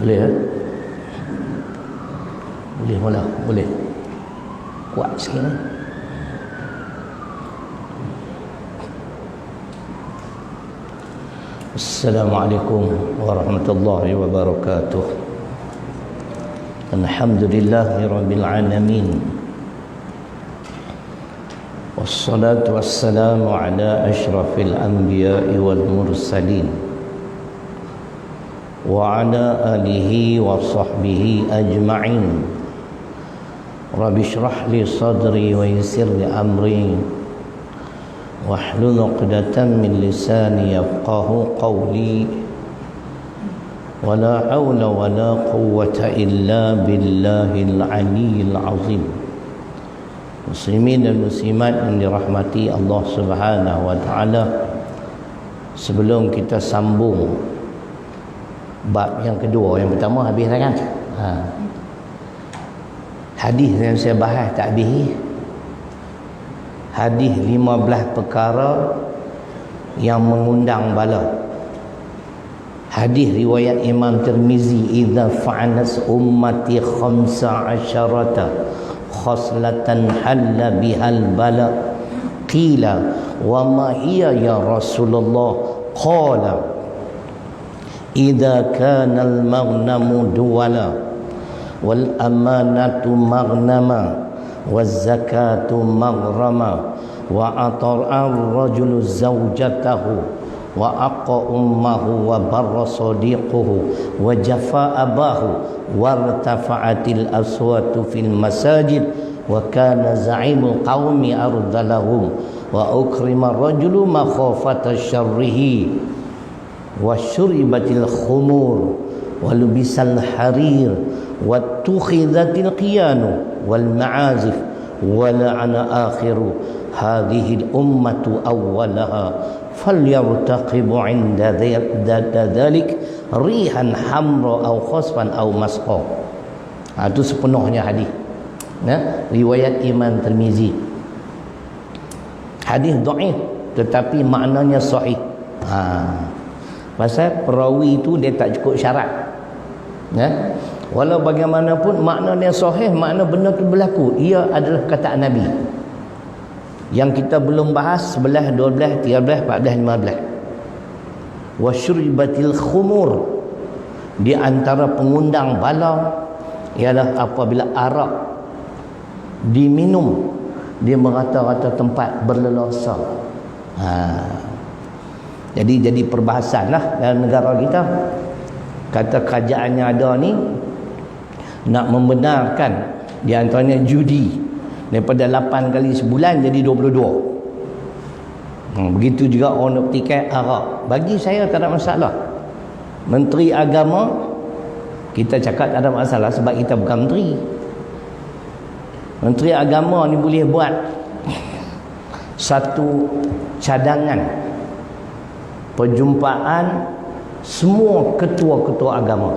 Boleh ya? Boleh mula, boleh. Kuat sikit ni. Assalamualaikum warahmatullahi wabarakatuh. Alhamdulillahirabbil alamin. Wassalatu wassalamu ala asyrafil anbiya'i wal mursalin wa ala alihi wa sahbihi ajma'in. Rabbi shrah li sadri wa yassir li amri wahlul 'uqdatam min lisani yafqahu qawli. Wala haula wala quwwata illa billahil aliyyil azim. Muslimin dan muslimat yang dirahmati Allah Subhanahu wa taala, sebelum kita sambung bab yang kedua, yang pertama habis dah kan? Hadis yang saya bahas tak habis. Hadis 15 perkara yang mengundang bala. Hadis riwayat Imam Tirmizi, idza fa'anas ummati 15 khaslatan halla bihal bala. Qila wa ma hiya ya Rasulullah? Qala idza kana al maghnamu duwala wal amanatu maghnama waz zakatu maghrama wa atara ar-rajulu zawjatahu wa aqqa ummahu wa barra sadiquhu wa jafa abahu wartafa'atil aswatu fil masajid wa kana za'imul qaumi ardalahum wa ukrima rajulu makhafata syarrihi wa syuribatil khumur wa lubisal harir wa tukhidatil qiyanu wal ma'azif wa la'ana akhiru hadhihi al ummatu awwalaha falyartaqibu 'inda dhalik rihan hamra aw khasfan aw masqa. Itu sepenuhnya hadis. Riwayat Imam Tirmizi. Hadis dhaif tetapi maknanya sahih. Pasal perawi itu dia tak cukup syarat. Walau bagaimanapun maknanya sahih, makna benda tu berlaku, ia adalah kata Nabi. Yang kita belum bahas 11, 12, 13, 14, 15. Wasyuribatil khumur, di antara pengundang bala ialah apabila arak diminum di merata-rata tempat berlelosa. Jadi perbahasan lah dalam negara kita. Kata kerajaan yang ada ni nak membenarkan di antaranya judi, daripada 8 kali sebulan jadi 22. Begitu juga orang nak petikai arak. Bagi saya tak ada masalah. Menteri Agama kita cakap tak ada masalah sebab kita bukan menteri. Menteri Agama ni boleh buat satu cadangan perjumpaan semua ketua-ketua agama.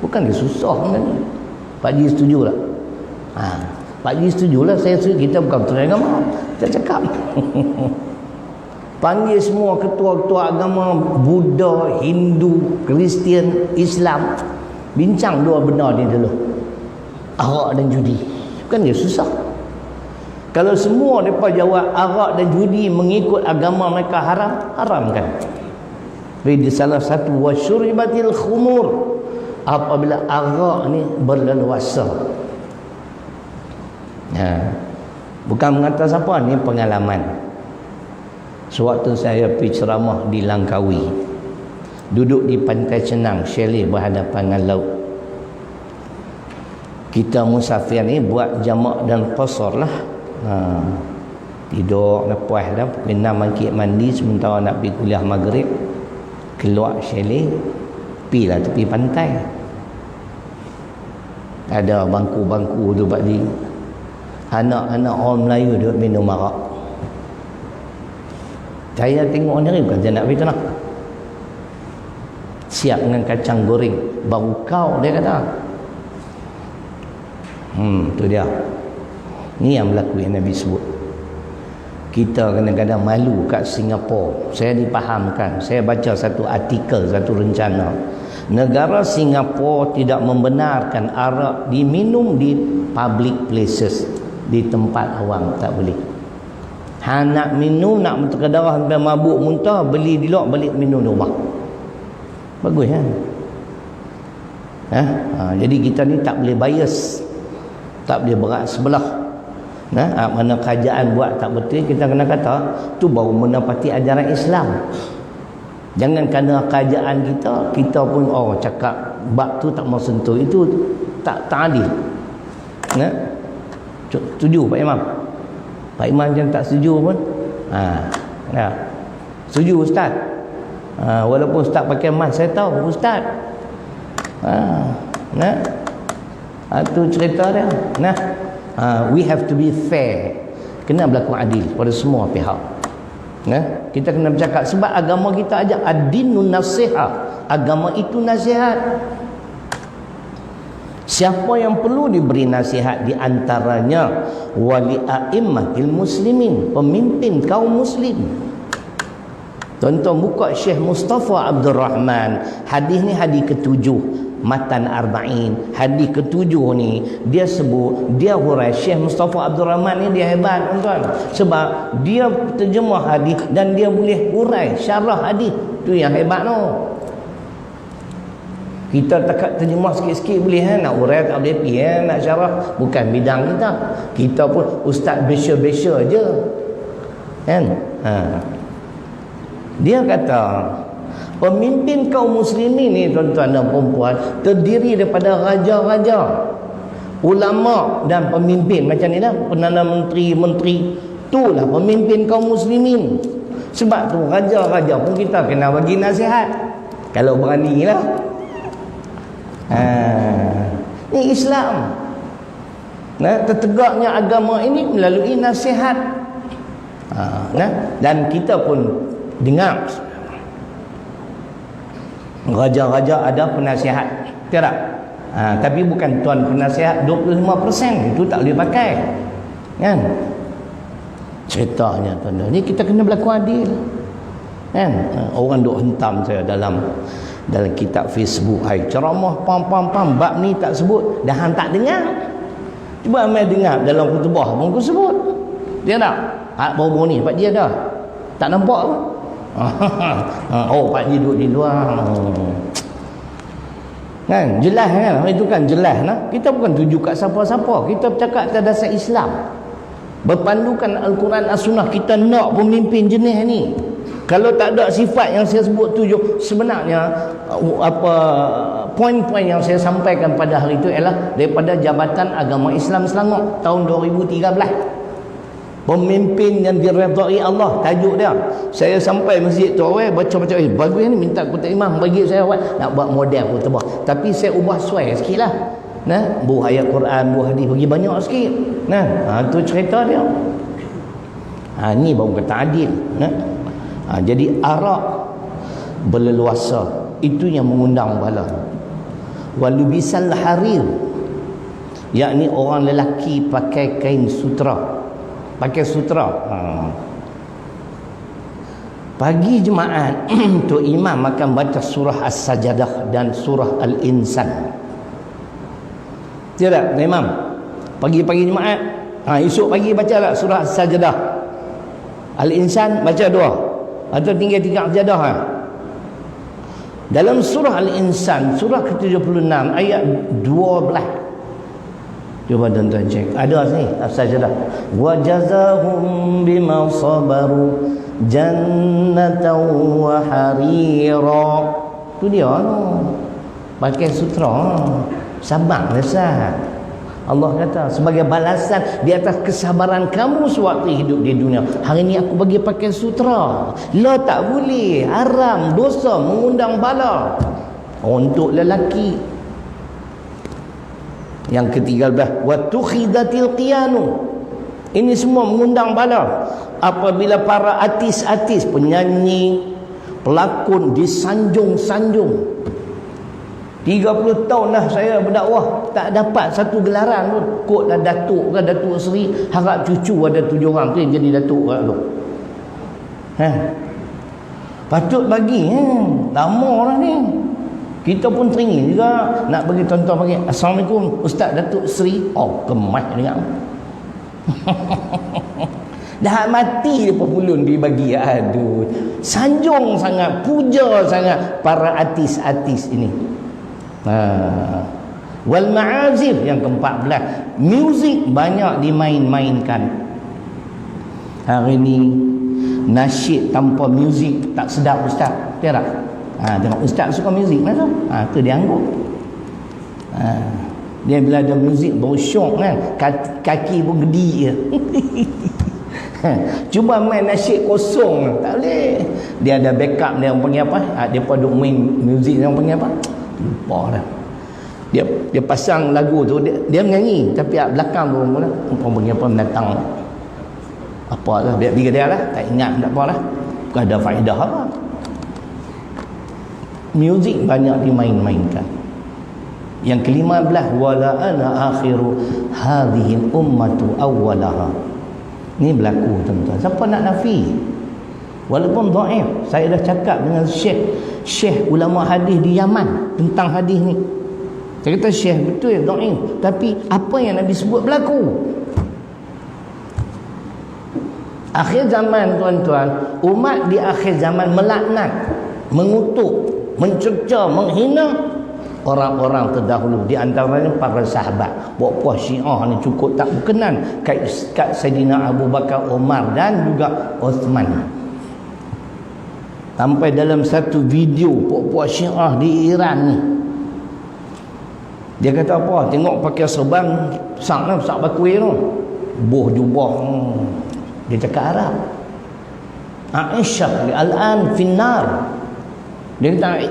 Bukan dia susah kan? Pak Ji setuju tak? Pak Ji setujulah, saya setuju. Kita bukan menteri agama, kita cakap panggil semua ketua-ketua agama, Buddha, Hindu, Kristian, Islam, bincang dua benda ni dulu, arak dan judi. Bukan dia susah. Kalau semua mereka jawab arak dan judi mengikut agama mereka haram kan? Jadi salah satu wasyuribatil khumur, apabila arak ni berleluasa. Bukan mengata siapa, ni pengalaman. Sewaktu saya pergi ceramah di Langkawi, duduk di pantai Cenang, chalet berhadapan dengan laut. Kita musafir ni buat jamak dan qasar lah. Tidur lepas dah pukul 6 bangkit mandi, sementara nak pergi kuliah maghrib, keluar chalet, pergilah tepi pantai. Ada bangku-bangku tu bagi anak-anak orang Melayu duduk minum arak. Saya tengok ni bukan saya nak pergi sana. Siap dengan kacang goreng, bau kau dia kata. Tu dia. Ni yang berlaku yang Nabi sebut. Kita kadang-kadang malu kat Singapura. Saya dipahamkan. Saya baca satu artikel, satu rencana. Negara Singapura tidak membenarkan arak diminum di public places, di tempat awam, tak boleh. Nak minum, nak berdarah sampai mabuk muntah, beli di luar, balik minum di rumah. Bagus kan? Jadi kita ni tak boleh bias, tak boleh berat sebelah. Mana kerajaan buat tak betul, kita kena kata tu baru menepati ajaran Islam. Jangan kerana kerajaan kita pun cakap bab tu tak mau sentuh, itu tak adil. Setuju Pak Imam? Pak Imam jangan tak setuju pun. Setuju Ustaz? Walaupun Ustaz pakai mask, saya tahu Ustaz. Tu cerita dia. We have to be fair. Kena berlaku adil pada semua pihak. Kita kena bercakap sebab agama kita ajak ad-dinun nasihat. Agama itu nasihat. Siapa yang perlu diberi nasihat di antaranya wali a'immatil muslimin, pemimpin kaum muslim. Tuan-tuan buka Syekh Mustafa Abdul Rahman, hadis ni hadis ke-7 Matan Arba'in, hadis ke-7 ni dia sebut, dia hurai. Syekh Mustafa Abdul Rahman ni dia hebat tuan-tuan, sebab dia terjemah hadis dan dia boleh hurai syarah hadis. Tu yang hebat tu. Kita takat terjemah sikit-sikit boleh nak hurai tak boleh pergi nak syarah, bukan bidang kita. Kita pun ustaz besar-besar je kan. Dia kata pemimpin kaum muslimin ni tuan-tuan dan perempuan terdiri daripada raja-raja, ulama dan pemimpin macam ni lah, Perdana Menteri, itulah pemimpin kaum muslimin. Sebab tu raja-raja pun kita kena bagi nasihat kalau berani lah. Ni Islam. Tertegaknya agama ini melalui nasihat. Dan kita pun dengar raja-raja ada penasihat, tidak? Tapi bukan tuan penasihat 25%, itu tak boleh pakai kan. Ceritanya tuan-tuan, ni kita kena berlaku adil kan. Orang duk hentam saya dalam kitab Facebook, hai ceramah pam bab ni tak sebut, dah hang tak dengar. Cuba ambil dengar dalam khutbah pun aku sebut. Dia tak? Baru ni Pak Ji ada. Tak nampak pun. Pak Ji duduk di luar. Kan? Jelas kan? Itu kan jelas nah. Kita bukan tuju kat siapa-siapa. Kita bercakap atas dasar Islam. Berpandukan Al-Quran As-Sunnah, kita nak pemimpin jenis ni. Kalau tak ada sifat yang saya sebut tujuh, sebenarnya poin-poin yang saya sampaikan pada hari itu ialah daripada Jabatan Agama Islam Selangor tahun 2013. Pemimpin yang diredai Allah, tajuk dia. Saya sampai masjid tu awal baca-baca, bagus ni, minta kota imam bagi saya awal nak buat model khutbah. Tapi saya ubah suai sikitlah. Buah ayat Quran, buah hadis bagi banyak sikit. Tu cerita dia. Ni baru kata adil. Jadi arak berleluasa itu yang mengundang bala. Walubisal harir, yakni orang lelaki pakai kain sutra. Pakai sutra. Pagi Jumaat tu imam akan baca surah As-Sajdah dan surah Al-Insan. Tidak, imam pagi-pagi Jumaat, esok pagi baca lah surah As-Sajdah, Al-Insan baca 2 atau tinggal 3 sajadah. Dalam surah Al-Insan surah ke-76 ayat 12, cuba tuan-tuan cek, ada sini As-Sajdah, wa jazahum bima sabaru jannatan wa harira. Tu dia pakai sutra, sabar lesat. Allah kata sebagai balasan di atas kesabaran kamu sewaktu hidup di dunia, hari ni aku bagi pakai sutra. Lo tak boleh, haram, dosa, mengundang bala untuk lelaki. Yang ke-13, wa tukhidatil qiyanu. Ini semua mengundang bala. Apabila para artis-artis, penyanyi, pelakon disanjung-sanjung. 30 tahun dah saya berdakwah, tak dapat satu gelaran pun. Kod dah Datuk ke Datuk Seri, harap cucu ada 7 orang tu yang jadi Datuk kat tu. Patut bagi lama orang ni. Kita pun teringin juga nak bagi tuan-tuan bagi. Assalamualaikum Ustaz Datuk Seri. Oh, kemas dengar. Dah mati dia pulun dibagi. Aduh, sanjung sangat, puja sangat para artis-artis ini. Wal ma'azif yang ke-14, muzik banyak dimain-mainkan. Hari ni nasyid tanpa muzik tak sedap Ustaz. Betul tak? Tengok Ustaz suka muzik mana tu? Tu dia anggap. Dia bila ada muzik baru syok kan, kaki pun gedi je. Cuba main nasyid kosong tak boleh. Dia ada backup dia, orang panggil apa? Dia pun duk main muzik, dia orang panggil apa? Lupa dah. Dia pasang lagu tu, dia menyanyi tapi belakang tu orang panggil apa, mendatang apalah, biar dia lah, tak ingat tak apalah, bukan ada faedah apa. Muzik banyak dimain-mainkan. Yang ke-15, wala ana akhiru hadhihi ummatu awwalaha. Ni berlaku tuan-tuan. Siapa nak nafi? Walaupun dhaif. Saya dah cakap dengan syekh ulama hadis di Yaman tentang hadis ni. Saya kata syekh betul dhaif, tapi apa yang Nabi sebut berlaku. Akhir zaman tuan-tuan, umat di akhir zaman melaknat, mengutuk, mencerca, menghina orang-orang terdahulu, di antaranya para sahabat. Puak-puak Syiah ni cukup tak berkenan kat Saidina Abu Bakar, Umar dan juga Uthman. Sampai dalam satu video puak-puak Syiah di Iran ni, dia kata apa? Tengok pakai serban besar bakui tu, buh jubah. Dia cakap Arab. Aisyah al-an finnar. Dia kata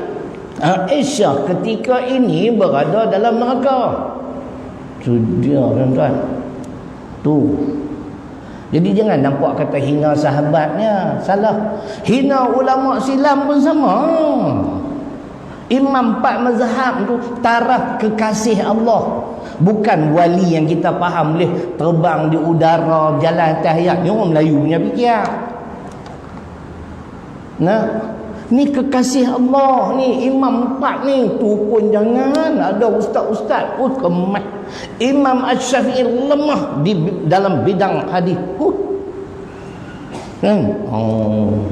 Aisyah ketika ini berada dalam neraka. Tu dia tuan-tuan. Tu. Jadi jangan nampak kata hina sahabatnya, salah. Hina ulama silam pun sama. Imam 4 mazhab tu taraf kekasih Allah, bukan wali yang kita faham boleh terbang di udara, jalan atas ayat. Ni orang Melayu punya fikir. Nah, ni kekasih Allah ni, Imam 4 ni. Tu pun jangan ada ustaz-ustaz kemat. Imam Asy-Syafi'i lemah di dalam bidang hadis.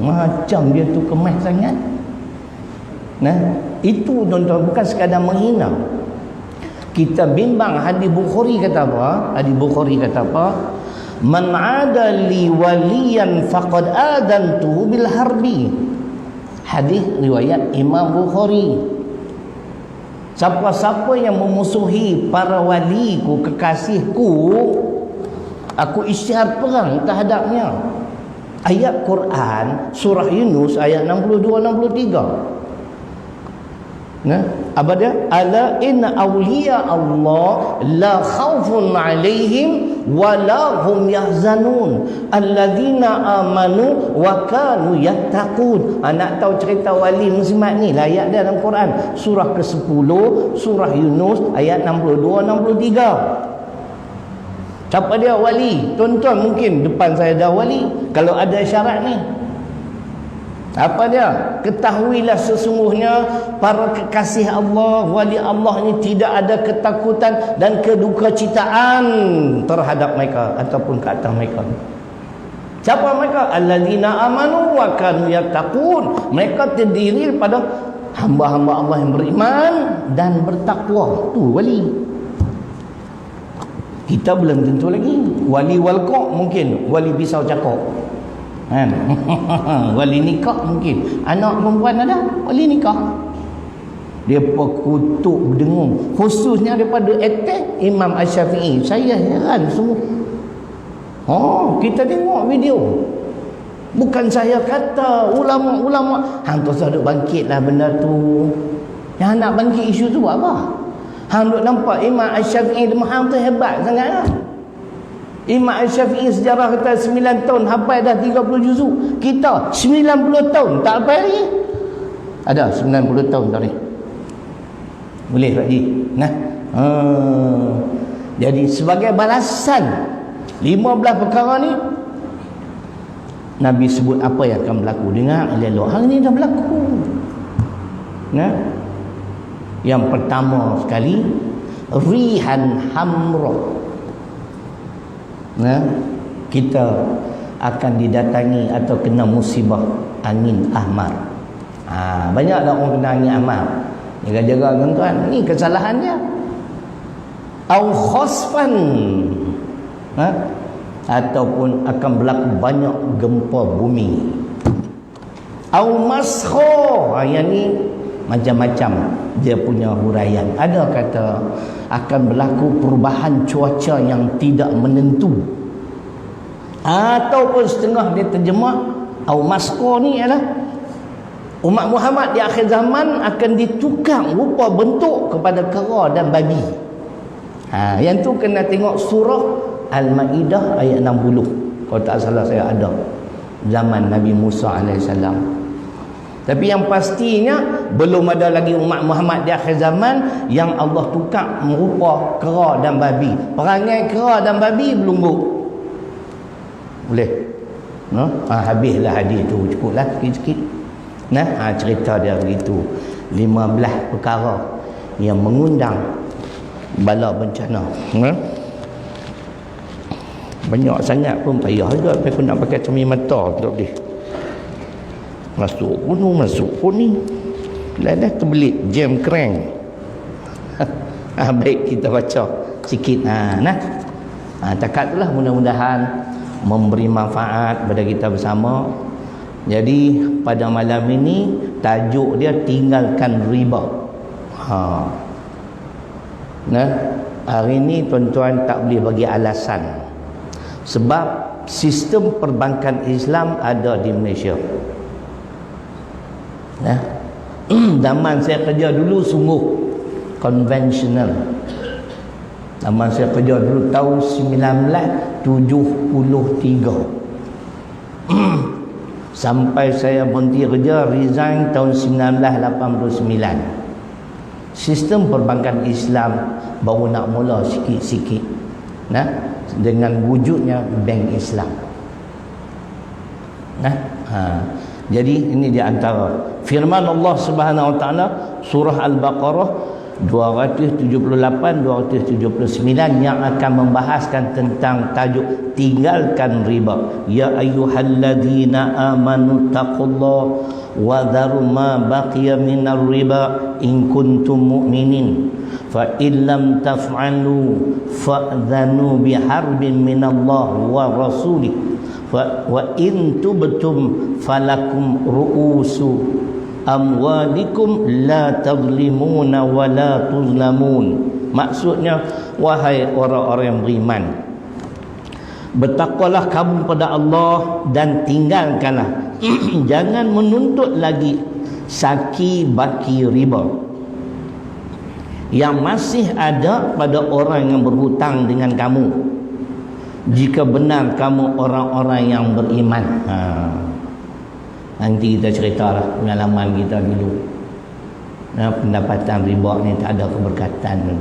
Macam dia tu kemat sangat. Nah, itu tuan-tuan bukan sekadar menghina. Kita bimbang hadis Bukhari kata apa? Hadis Bukhari kata apa? Man 'ada li waliyan faqad adantuhu bil harbi. Hadis riwayat Imam Bukhari. Siapa-siapa yang memusuhi para waliku, kekasihku, aku isytihar perang terhadapnya. Ayat Quran surah Yunus ayat 62-63. Nah, apa dia? Ala inna awliya Allah la khaufun alaihim wa la hum yahzanun alladzina amanu wa kanu yattaqun. Nak tahu cerita wali muslimat ni, ayat dia dalam Quran surah ke-10 surah Yunus ayat 62-63. Siapa dia wali? Tuan-tuan mungkin depan saya dah wali. Kalau ada syarat ni, apa dia? Ketahuilah sesungguhnya para kekasih Allah, wali Allah ni tidak ada ketakutan dan kedukacitaan terhadap mereka ataupun ke atas mereka. Siapa mereka? Alladzina amanu wa kanu yattaqun. Mereka terdiri daripada hamba-hamba Allah yang beriman dan bertakwa. Tu wali. Kita belum tentu lagi. Wali walqa mungkin, wali pisau cakap. Kan? Wali nikah mungkin. Anak perempuan ada wali nikah. Dia kutuk berdengung, khususnya daripada etek Imam Asy-Syafi'i. Saya heran semua. Kita tengok video. Bukan saya kata, ulama-ulama hang tu saduk bangkitlah benda tu. Yang nak bangkit isu tu apa? Hang duk nampak Imam Asy-Syafi'i hang tu hebat sangatlah. Imam Asy-Syafi'i sejarah kata 9 tahun hafal dah 30 juzuk. Kita 90 tahun tak hafal lagi. Ada 90 tahun tadi. Boleh tak ji? Nah. Jadi sebagai balasan 15 perkara ni, Nabi sebut apa yang akan berlaku. Dengar elok-elok, hal ni dah berlaku. Nah. Yang pertama sekali, rihan hamra. Kita akan didatangi atau kena musibah angin ahmar. Banyak dah orang kena angin ahmar. Jaga-jaga tuan-tuan, ni kesalahan dia. Au khasfan, ataupun akan berlaku banyak gempa bumi. Au maskho, yang ni macam-macam dia punya huraian. Ada kata akan berlaku perubahan cuaca yang tidak menentu, ataupun setengah dia terjemah au maskho ni ialah umat Muhammad di akhir zaman akan ditukar rupa bentuk kepada kera dan babi. Yang tu kena tengok surah Al-Ma'idah ayat 60. Kalau tak salah saya ada zaman Nabi Musa AS. Tapi yang pastinya belum ada lagi umat Muhammad di akhir zaman yang Allah tukar merupa kera dan babi. Perangai kera dan babi belum boleh. Habislah hadis tu, cukuplah sikit-sikit. Cerita dia begitu. 15 perkara yang mengundang bala bencana. Banyak sangat pun payah juga. Aku nak pakai cermin mata tak boleh. Masuk gunung, masuk kuning. Dah terbelit jam crank. Baik, kita baca sikit. Takat itulah, mudah-mudahan memberi manfaat kepada kita bersama. Jadi pada malam ini tajuk dia tinggalkan riba. Hari ini tuan-tuan tak boleh bagi alasan, sebab sistem perbankan Islam ada di Malaysia. Zaman saya kerja dulu sungguh konvensional. Zaman saya kerja dulu tahun 1973. Sampai saya berhenti kerja, resign tahun 1989. Sistem perbankan Islam baru nak mula sikit-sikit, dengan wujudnya bank Islam. Jadi ini di antara firman Allah Subhanahu Wa Taala surah Al-Baqarah 278-279 yang akan membahaskan tentang tajuk tinggalkan riba. Ya ayyuhalladzina amanu taqullaha wa dharu ma baqiya minar riba in kuntum mu'minin fa in lam taf'alu fa'dhanu biharbin minallahi wa rasulih wa in tubtum falakum ru'usu amwalikum la tazlimuna wa la tuzlamun. Maksudnya, wahai orang-orang yang beriman, bertakwalah kamu pada Allah dan tinggalkanlah jangan menuntut lagi saki baki riba yang masih ada pada orang yang berhutang dengan kamu, jika benar kamu orang-orang yang beriman. Nanti kita ceritalah pengalaman kita dulu. Pendapatan riba ni tak ada keberkatan.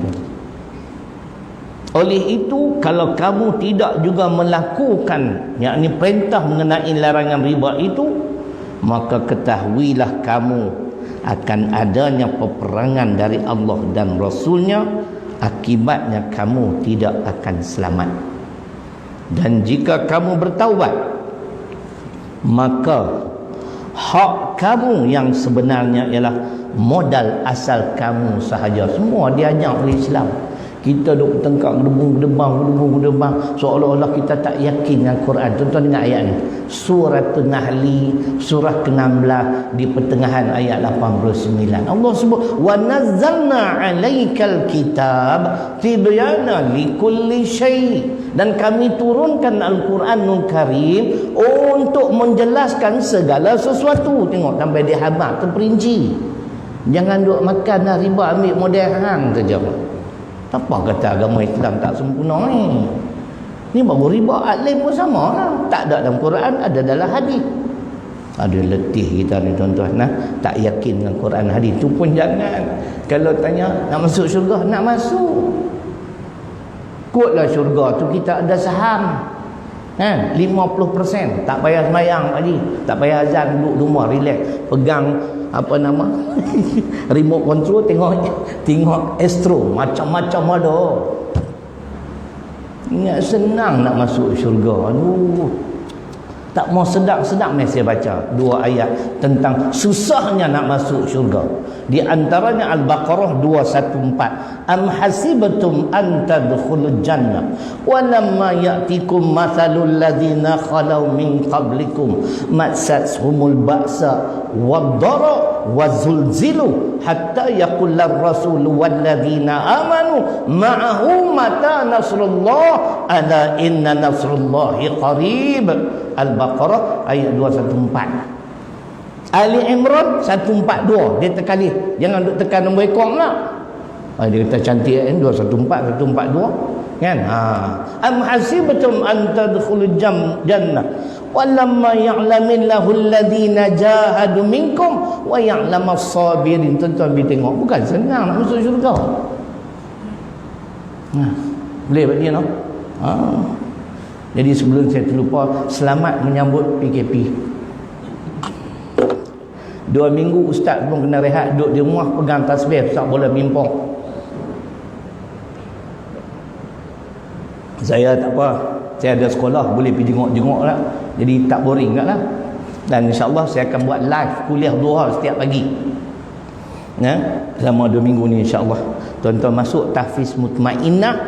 Oleh itu, kalau kamu tidak juga melakukan yakni perintah mengenai larangan riba itu, maka ketahuilah kamu akan adanya peperangan dari Allah dan Rasulnya. Akibatnya kamu tidak akan selamat. Dan jika kamu bertaubat, maka hak kamu yang sebenarnya ialah modal asal kamu sahaja. Semua diajak oleh Islam. Kita duk tengkak gedebang seolah-olah kita tak yakin dengan Quran. Tuan-tuan dengar ayat ni. Surah An-Nahli, surah ke-16 di pertengahan ayat 89. Allah sebut wa nazzalna 'alaikal kitab tibyana likulli syai', dan kami turunkan Al-Quranul Karim untuk menjelaskan segala sesuatu. Tengok sampai dia habaq terperinci. Jangan duk makan riba ambil modal hang saja. Apa kata agama Islam tak sempurna ni? Ni baru riba alim pun sama lah. Tak ada dalam Quran, ada dalam hadis. Ada letih kita ni tuan-tuan, tak yakin dengan Quran hadis. Tu pun jangan. Kalau tanya nak masuk syurga, nak masuk. Kotlah syurga tu kita ada saham. Kan? 50% tak payah semayang tadi, tak payah azan, duduk rumah relax, pegang apa nama remote control, tengok Astro, macam-macam ada. Ingat senang nak masuk syurga. Aduh, tak mau sedap-sedap ni saya baca dua ayat tentang susahnya nak masuk syurga. Di antaranya Al-Baqarah 214. Am hasibatum an tadkhulul jannah wa lamma ya'tikum mathalul ladzina khalau min qablikum massatshumul ba'sa wad-dara wazulzilu hatta yaqular rasul wal ladzina amanu ma'ahu mata nasrullah ala inna nasrullahi qarib. Al-Baqarah ayat 214. Ali Imran 142. Dia tekali, jangan duk tekan nombor ekor lah. Dia kata cantik kan, 214 142 kan. Am hasibatum an tadkhulul jannah walamma ya'lamillahu alladhina jahadu minkum wa ya'lamas sabirin. Tuan-tuan pergi tengok, bukan senang nak masuk syurga. Boleh buat dia no? Jadi sebelum saya terlupa, selamat menyambut PKP. 2 minggu ustaz pun kena rehat, duduk di rumah pegang tasbih, tak boleh bimpong. Saya tak apa, saya ada sekolah, boleh pergi jenguk-jenguk lah, jadi tak boring kat lah. Dan insyaAllah saya akan buat live kuliah duha setiap pagi selama 2 minggu ni insyaAllah. Tuan-tuan masuk Tahfiz Mutmainnah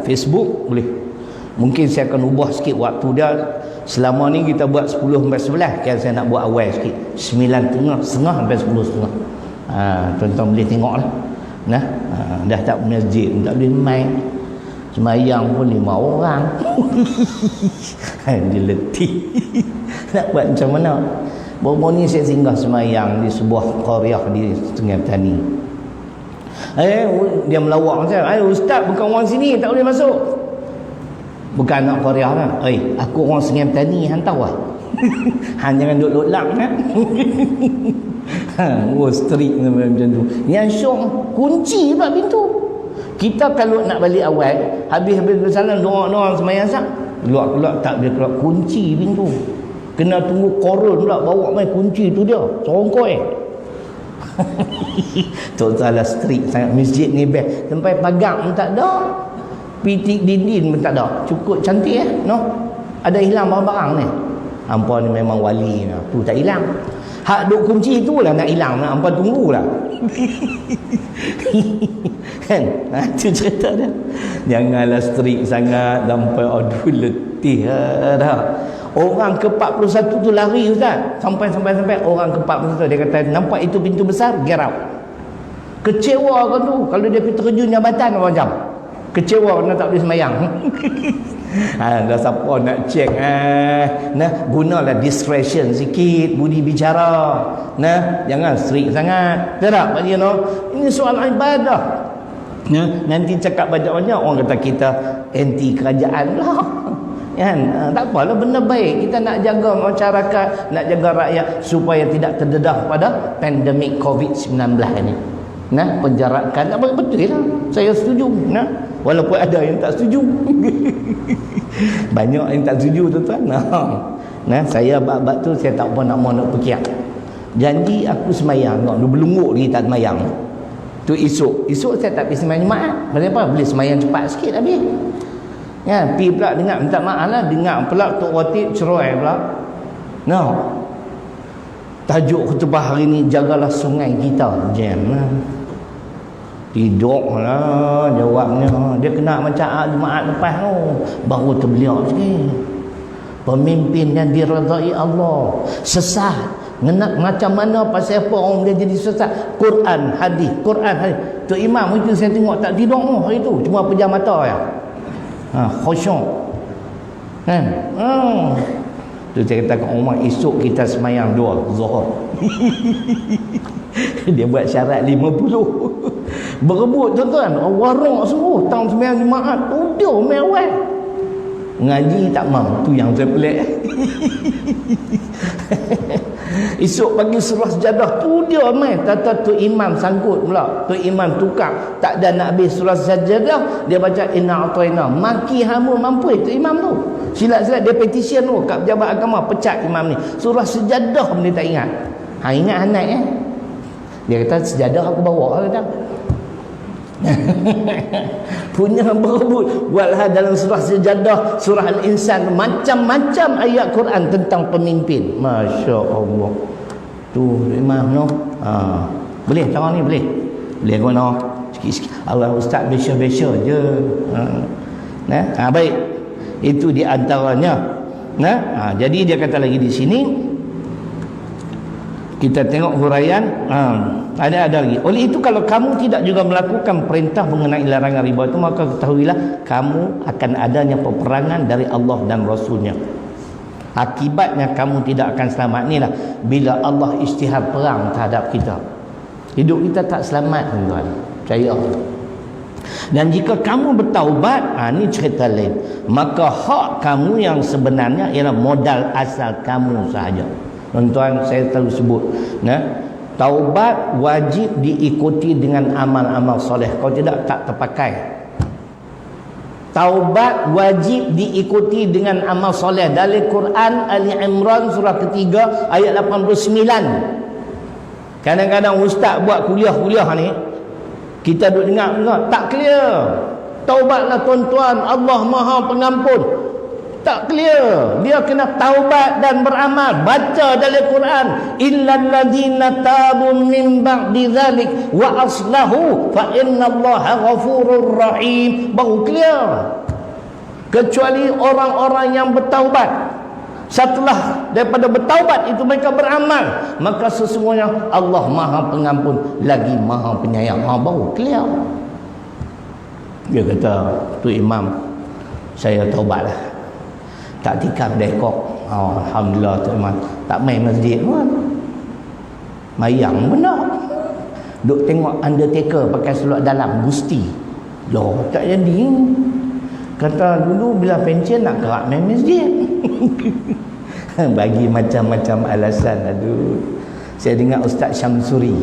Facebook boleh. Mungkin saya akan ubah sikit waktu dia. Selama ni kita buat 10-11, kan saya nak buat awal sikit, 9:30 sampai 10:30. Tuan-tuan boleh tengok lah. Dah tak masjid, tak boleh main. Semayang pun 5 orang. Dia letih. Nak buat macam mana? Baru ni saya singgah semayang di sebuah qaryah di Sungai Petani. Dia melawak saya, ustaz bukan orang sini, tak boleh masuk. Bukan anak Korea kan. Aku orang Sungai Petani, hang tahu lah. Hang jangan duduk lak kan. Strict macam tu. Yang syok kunci pula pintu. Kita kalau nak balik awal, habis-habis bersalam doa-doa semayang sah, keluar tak boleh keluar, kunci pintu. Kena tunggu koron pula bawa main kunci tu dia. Sorongkoi. Tu salah strict sangat. Masjid ni best. Sampai pagar pun tak ada. Pitik dinding pun tak ada. Cukup cantik no? Ada hilang barang-barang ni. Hampa ni memang wali ni. Tu tak hilang. Hak duk kunci tu lah nak hilang. Hampa tunggulah. Kan? Tu cerita dia. Janganlah strict sangat sampai aduh letih dah. Orang ke-41 tu lari ustaz. Sampai orang ke-41 dia kata nampak itu pintu besar, get out. Kecewa kan tu. Kalau dia pergi terjun jambatan orang jam. Kecewa kerana tak boleh semayang. Dah siapa nak cek gunalah discretion sikit, budi bicara. Jangan strict sangat. Tak dia no. Ini soal ibadah. Nanti cakap banyak-banyak orang kata kita anti kerajaan lah. Kan? Tak apalah, benda baik. Kita nak jaga masyarakat, nak jaga rakyat supaya tidak terdedah pada pandemik COVID-19 ni. Penjarakan apa betul lah. Saya setuju. Walaupun ada yang tak setuju. Banyak yang tak setuju tuan-tuan. Saya bab-bab tu saya tak apa nak mau nak pekiak. Janji aku semayang, dia belunguk lagi tak semayang. Tu esok saya tak pergi semayang Jumaat. Kenapa? Boleh semayang cepat sikit habis. Pergi pula dengar, minta maaf lah, dengar pula Tok Watib cerai pula. Tajuk khutbah hari ni, jagalah sungai kita. Jam lah. Tidur lah jawabnya. Dia kena macam Jumaat lepas tu. Baru terbeliak sikit. Pemimpin yang diredai Allah sesat. Macam mana pasal apa orang dia jadi sesat? Quran, hadis. Tu imam itu saya tengok tak tidur hari tu. Cuma pejam mata ya. Khusyuk. Kan? Tu saya kata kat Umar, esok kita semayang 2 Zuhur. Dia buat syarat 50. Berebut tuan-tuan, warung semua tahun semayang Jumaat udah mewah. Ngaji tak mampu, yang saya pelik. Esok pagi surah Sajadah tu dia main. Tata tu imam sangkut pula. Tu imam tukar. Tak ada nak habis surah Sajadah, dia baca inna a'tayna. Maki hama mampu tu imam tu. Silat-silat dia petition tu kat pejabat agama, pecat imam ni. Surah Sajadah pun dia tak ingat. Ingat anak Dia kata Sajadah aku bawa kadang. Punya berebut buatlah dalam surah Sajadah, surah Al-Insan, macam-macam ayat Quran tentang pemimpin. Masya Allah. Tu imam no. Boleh tahun ni boleh. Boleh guna sikit-sikit. Allah ustaz besya-besya je. Baik. Itu di antaranya. Jadi dia kata lagi di sini, kita tengok huraian. Ada lagi. Oleh itu kalau kamu tidak juga melakukan perintah mengenai larangan riba itu, maka ketahuilah kamu akan adanya peperangan dari Allah dan Rasulnya. Akibatnya kamu tidak akan selamat. Inilah bila Allah isytihar perang terhadap kita. Hidup kita tak selamat, tuan. Percaya. Dan jika kamu bertaubat, ini cerita lain, maka hak kamu yang sebenarnya ialah modal asal kamu sahaja. Tuan-tuan, saya selalu sebut, taubat wajib diikuti dengan amal-amal soleh. Kalau tidak, tak terpakai. Taubat wajib diikuti dengan amal soleh. Dari Quran Ali Imran surah ketiga ayat 89. Kadang-kadang ustaz buat kuliah-kuliah ni, kita duduk dengar tak clear. Taubatlah tuan-tuan, Allah Maha Pengampun. Tak clear. Dia kena taubat dan beramal. Baca dalam Quran, illal ladzina tabu min ba'di dzalik wa aslahu fa innallaha ghafurur rahim. Baru clear. Kecuali orang-orang yang bertaubat. Setelah daripada bertaubat itu mereka beramal, maka sesungguhnya Allah Maha Pengampun lagi Maha Penyayang. Baru clear. Dia kata, tu imam, saya taubatlah. Tak tikam dekok. Alhamdulillah tu imam. Tak main masjid pun. Mayang benar. Duk tengok Undertaker pakai seluar dalam Gusti. Loh, tak jadi. Kata dulu bila pension nak kerak main masjid. Bagi macam-macam alasan. Aduh. Saya dengar Ustaz Syamsuri.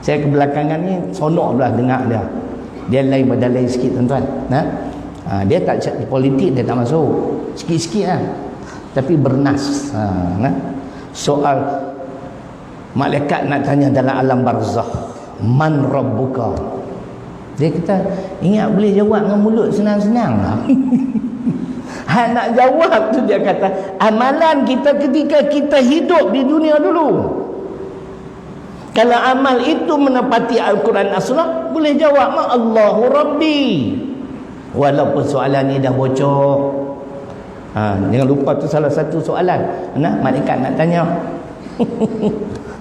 Saya kebelakangan ni sonok belah dengar dia. Dia lain berdalai sikit tuan-tuan. Dia tak politik, dia tak masuk. Sikit-sikit lah. Tapi bernas. Soal malaikat nak tanya dalam alam barzakh, man rabbuka? Dia kata, ingat boleh jawab dengan mulut senang-senang lah. Nak jawab tu dia kata, amalan kita ketika kita hidup di dunia dulu. Kalau amal itu menepati Al-Quran As-Sunnah, boleh jawab mak Allahu Rabbi. Walaupun soalan ni dah bocor. Jangan lupa tu salah satu soalan. Malaikat nak tanya.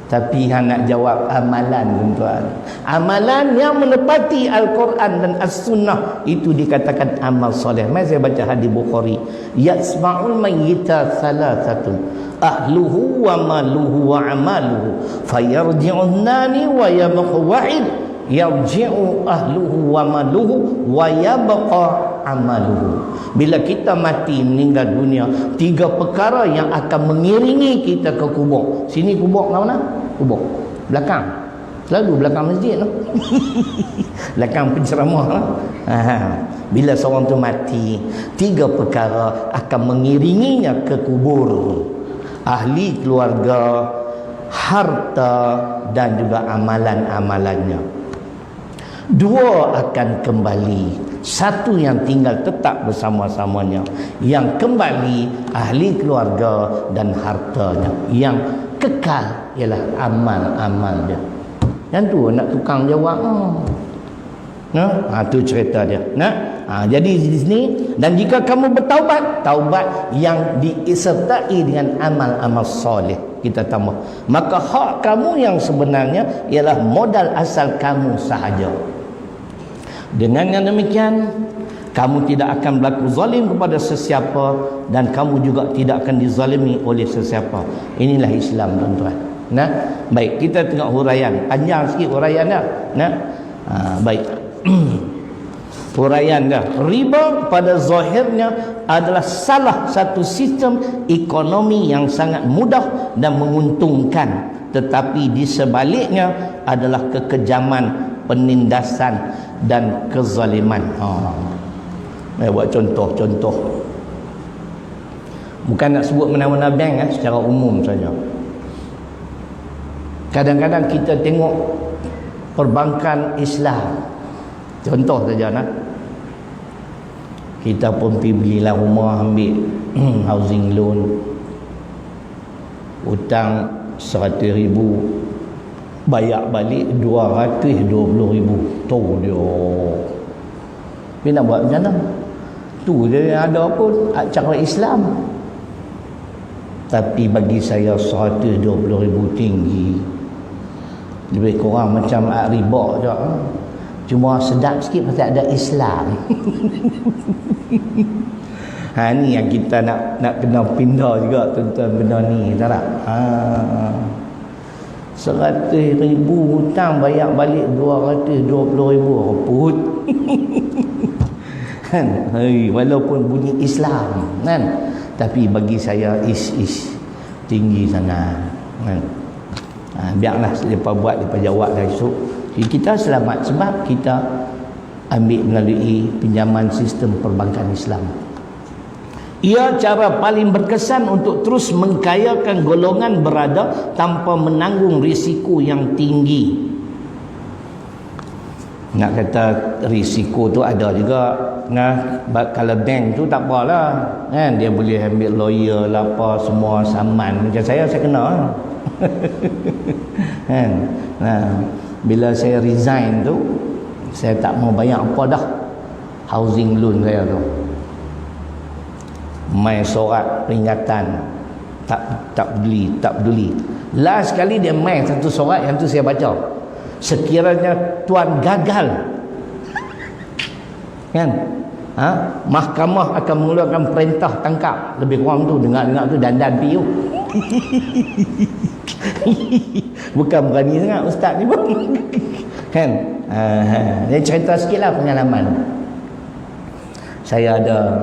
Tapi nak jawab amalan, tuan. Amalan yang menepati Al-Quran dan As-Sunnah itu dikatakan amal soleh. Mari saya baca hadis Bukhari. Yasma'ul mayyita salasatun, ahluhu wa maluhu wa amaluhu, fayarji'un nani wa yabqa wahid, yarji'u ahluhu wa maluhu wa yabqa amaluhu. Bila kita mati meninggal dunia, 3 perkara yang akan mengiringi kita ke kubur. Sini kubur kat mana? Kubur belakang. Selalu belakang masjid tu. Belakang penceramah. Bila seorang tu mati, 3 perkara akan mengiringinya ke kubur. Ahli keluarga, harta dan juga amalan-amalannya. 2 akan kembali. 1 yang tinggal tetap bersama-samanya. Yang kembali ahli keluarga dan hartanya. Yang kekal ialah amal-amal dia. Yang tu nak tukang jawab. Tu cerita dia. Jadi di sini, dan jika kamu bertaubat, taubat yang disertai dengan amal-amal soleh, kita tambah, maka hak kamu yang sebenarnya ialah modal asal kamu sahaja. Dengan yang demikian, kamu tidak akan berlaku zalim kepada sesiapa, dan kamu juga tidak akan dizalimi oleh sesiapa. Inilah Islam, tuan-tuan. Baik, kita tengok huraian. Panjang sikit huraian dah. Baik. Huraian dah. Riba pada zahirnya adalah salah satu sistem ekonomi yang sangat mudah dan menguntungkan, tetapi di sebaliknya adalah kekejaman, penindasan dan kezaliman. Saya buat contoh-contoh. Bukan nak sebut mana-mana bank secara umum saja. Kadang-kadang kita tengok perbankan Islam. Contoh saja nak. Kita pun pergi belilah rumah, ambil housing loan, hutang 100,000, bayar balik 220,000. Tu dia. Dia nak buat macam mana? Tu dia ada pun cara Islam. Tapi bagi saya 120,000 tinggi. Lebih kurang macam riba je. Cuma sedap sikit pasal ada Islam. Ni yang kita nak kena pindah juga tuan-tuan benda ni, tak tak? 100,000 hutang bayar balik 220,000 reput. Kan? Walaupun bunyi Islam kan, tapi bagi saya is tinggi sangat kan? Biarlah mereka buat, mereka jawab dah esok. Kita selamat sebab kita ambil melalui pinjaman sistem perbankan Islam. Ia cara paling berkesan untuk terus mengkayakan golongan berada tanpa menanggung risiko yang tinggi. Nak kata risiko tu ada juga. Kalau bank tu tak apalah kan, dia boleh ambil lawyer lah apa semua saman. Macam saya kena kan. Bila saya resign tu, saya tak mau bayar apa dah housing loan saya tu. Mai surat peringatan, tak peduli. Last kali dia mai satu surat, yang tu saya baca. Sekiranya tuan gagal kan, mahkamah akan mengeluarkan perintah tangkap. Lebih kurang tu, dengar-dengar tu dandan piu. Bukan berani sangat ustaz ni pun. Kan? Dia cerita sikitlah pengalaman. Saya ada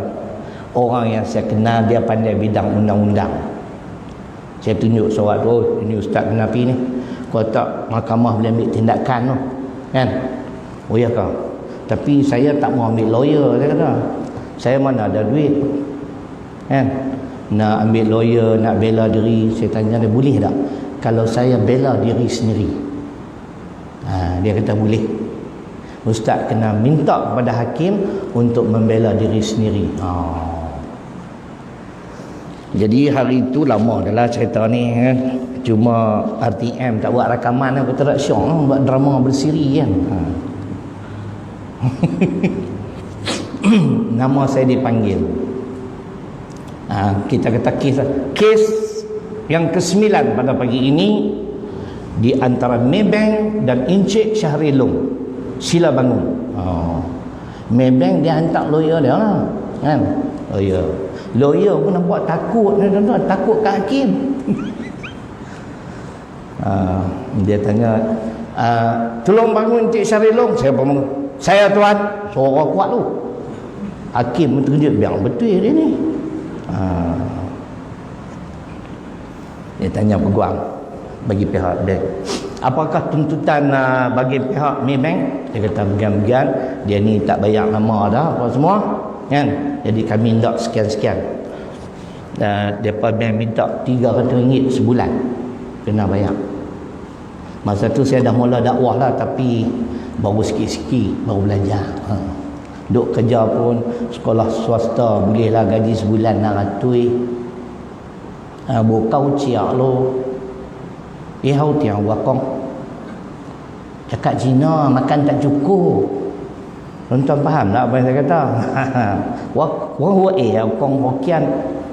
orang yang saya kenal, dia pandai bidang undang-undang. Saya tunjuk surat tu, ini ustaz kenapa ni? Kalau tak, mahkamah boleh ambil tindakan tu. Kan? Oh ya kau. Tapi saya tak mau ambil lawyer, saya kata. Saya mana ada duit. Kan? Nak ambil lawyer, nak bela diri. Saya tanya dia, boleh tak? Kalau saya bela diri sendiri. Dia kata boleh. Ustaz kena minta kepada hakim untuk membela diri sendiri. Jadi hari itu lama adalah cerita ni kan. Cuma RTM tak buat rakaman, aku tak syok buat drama bersiri kan. Nama saya dipanggil. Kita kata kes yang ke-9 pada pagi ini di antara Maybank dan Encik Syahrilung. Sila bangun. Maybank dia hantar lawyer dia lah kan. Lawyer pun nampak takut, takut kat hakim. Dia tanya, tolong bangun Encik Syahrilung. Saya bangun. Saya tuan. Suara kuat tu. Hakim pun terkejut, biar betul dia ni. Dia tanya peguam bagi pihak bank, apakah tuntutan bagi pihak Maybank? Dia kata began-began, dia ni tak bayar lama dah apa semua kan, jadi kami minta sekian-sekian. Depa bank minta RM300 sebulan kena bayar. Masa tu saya dah mula dakwah lah, tapi baru sikit-sikit, baru belajar. Duk kerja pun sekolah swasta bolehlah gaji sebulan 600. Bukau ciak lo. Ihau tiang wakong. Cakap Cina makan tak cukup. Tuan-tuan faham tak apa yang saya kata? Wakong Hokian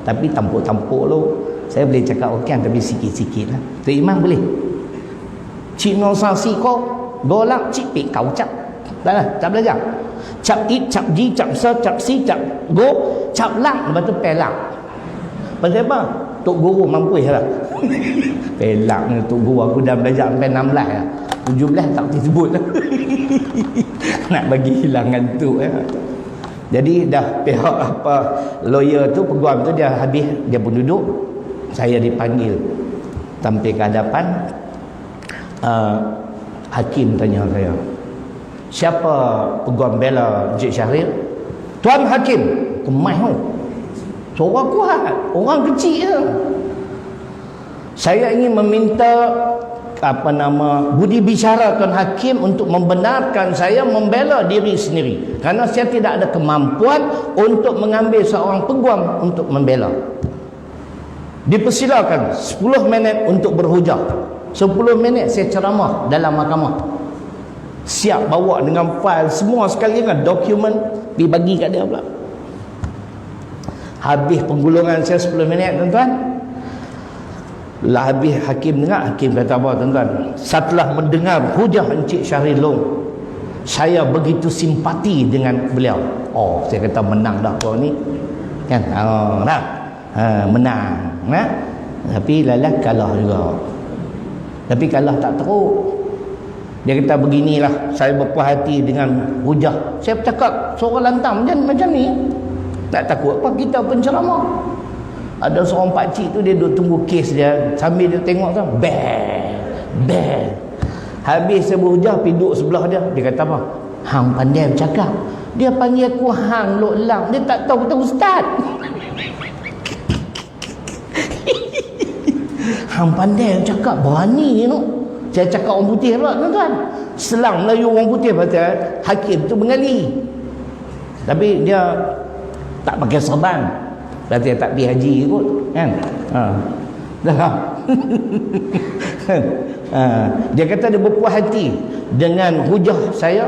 tapi tampuk-tampuk lo. Saya boleh cakap Hokian tapi sikit-sikit lah. Teriman boleh. Cina sasi ko golak cik pik kau cap. Tak lah, tak belajar. Cap it, cap ji, cap se, cap si, cap go, cap lang, lepas tu pelak. Pasal apa? Tok Guru mampu lah. Pelak ni Tok Guru, aku dah belajar sampai 16 lah. 17 tak disebut lah. nak bagi hilang ngantuk ya. Jadi dah pihak apa lawyer tu, peguam tu dia habis, dia pun duduk, saya dipanggil tampil ke hadapan. Hakim tanya saya, siapa peguam bela Encik Syahril? Tuan Hakim. Kemai tu, suara kuat, orang kecil je. Saya ingin meminta budi bicara Tuan Hakim untuk membenarkan saya membela diri sendiri, kerana saya tidak ada kemampuan untuk mengambil seorang peguam untuk membela. Dipersilakan 10 minit untuk berhujah. 10 minit saya ceramah dalam mahkamah. Siap bawa dengan fail semua sekali dengan dokumen, pergi bagi kat dia pula. Habis penggulungan saya 10 minit tuan-tuan. Lah habis hakim dengar, hakim kata apa tuan-tuan? Setelah mendengar hujah Encik Syahril Long, saya begitu simpati dengan beliau. Oh, saya kata menang dah kau ni. Kan? Menang. Nah? Tapi lalah kalah juga. Tapi kalah tak teruk. Dia kata beginilah, saya berpuas hati dengan hujah. Saya bercakap suara lantang macam ni. Tak takut apa, kita penceramah. Ada seorang pakcik tu, dia duduk tunggu kes dia, sambil dia tengok kan, bang. Habis saya berhujah, pergi duduk sebelah dia. Dia kata apa? Hang pandai bercakap. Dia panggil aku hang lok lang. Dia tak tahu kata ustaz. Hang pandai bercakap, berani tu. Saya cakap orang putih pula tuan-tuan. Selang Melayu orang putih, pasal hakim tu Bengali. Tapi dia tak pakai serban. Berarti tak pergi haji kot kan. Dia kata dia berpuas hati dengan hujah saya.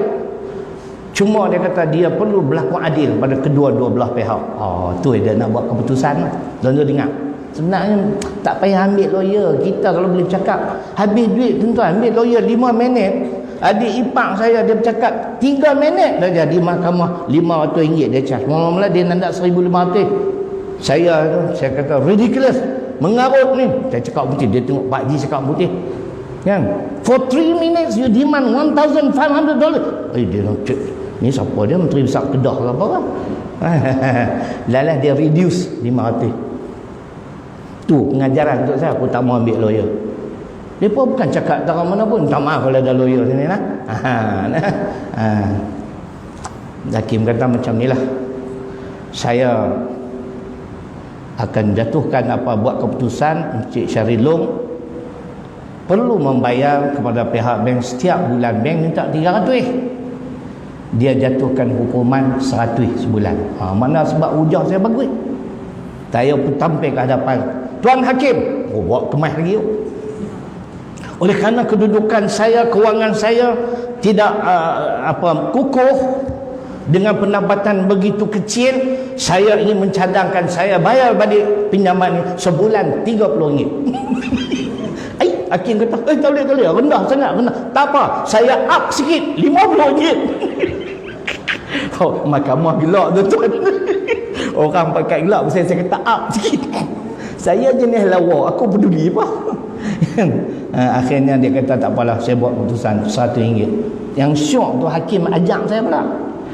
Cuma dia kata dia perlu berlaku adil pada kedua-dua belah pihak. Tu dia nak buat keputusan. Tuan-tuan dengar, sebenarnya tak payah ambil lawyer. Kita kalau boleh bercakap, habis duit tuan-tuan, ambil lawyer 5 minit. Adik ipar saya dia bercakap 3 minit dah jadi mahkamah RM500 dia charge. Mula-mula dia nak 1,500. Saya kata ridiculous, mengarut ni. Saya cakap putih, dia tengok Pak Haji cakap putih kan, for 3 minutes you demand $1,500. Dia cek ni siapa dia, Menteri Besar Kedah ke apa kan. Lalah dia reduce 500. Tu pengajaran untuk saya. Aku tak mau ambil lawyer. Dia pun bukan cakap tak mana pun, tak maaf kalau ada lawyer sini lah. Hakim kata macam ni lah, saya akan jatuhkan buat keputusan. Encik Syahril Long perlu membayar kepada pihak bank. Setiap bulan bank minta 300, dia jatuhkan hukuman 100 sebulan. Mana sebab hujah saya bagus. Saya pun tampil ke hadapan Tuan Hakim. Bawa kemas lagi. Oleh kerana kedudukan saya, kewangan saya tidak kukuh, dengan pendapatan begitu kecil, saya ingin mencadangkan saya bayar balik pinjaman ni sebulan RM30. Hakim kata, tak boleh, rendah sangat, rendah. Tak apa, saya up sikit, RM50. Mahkamah gelak tuan-tuan. Orang pakai gelak, saya kata up sikit. Saya jenis lawa, aku peduli apa. Akhirnya dia kata tak apalah, saya buat keputusan RM100. Yang syok tu hakim ajak saya pula.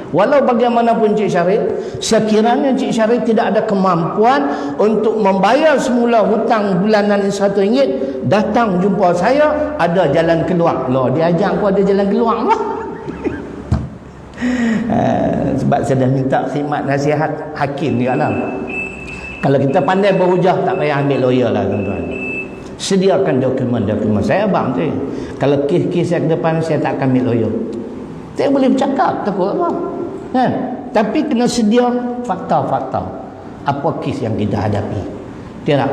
Walau bagaimanapun Encik Syahril, sekiranya Encik Syahril tidak ada kemampuan untuk membayar semula hutang bulanan RM100, datang jumpa saya, ada jalan keluar. Loh, dia ajak aku ada jalan keluar lah. Sebab saya dah minta khidmat nasihat hakim juga lah. Kalau kita pandai berhujah, tak payah ambil lawyer lah tuan-tuan. Sediakan dokumen-dokumen. Saya abang tu, kalau kes-kes yang ke depan, saya tak akan ambil lawyer. Saya boleh bercakap, takut apa kan? Tapi kena sedia fakta-fakta. Apa kes yang kita hadapi. Tidak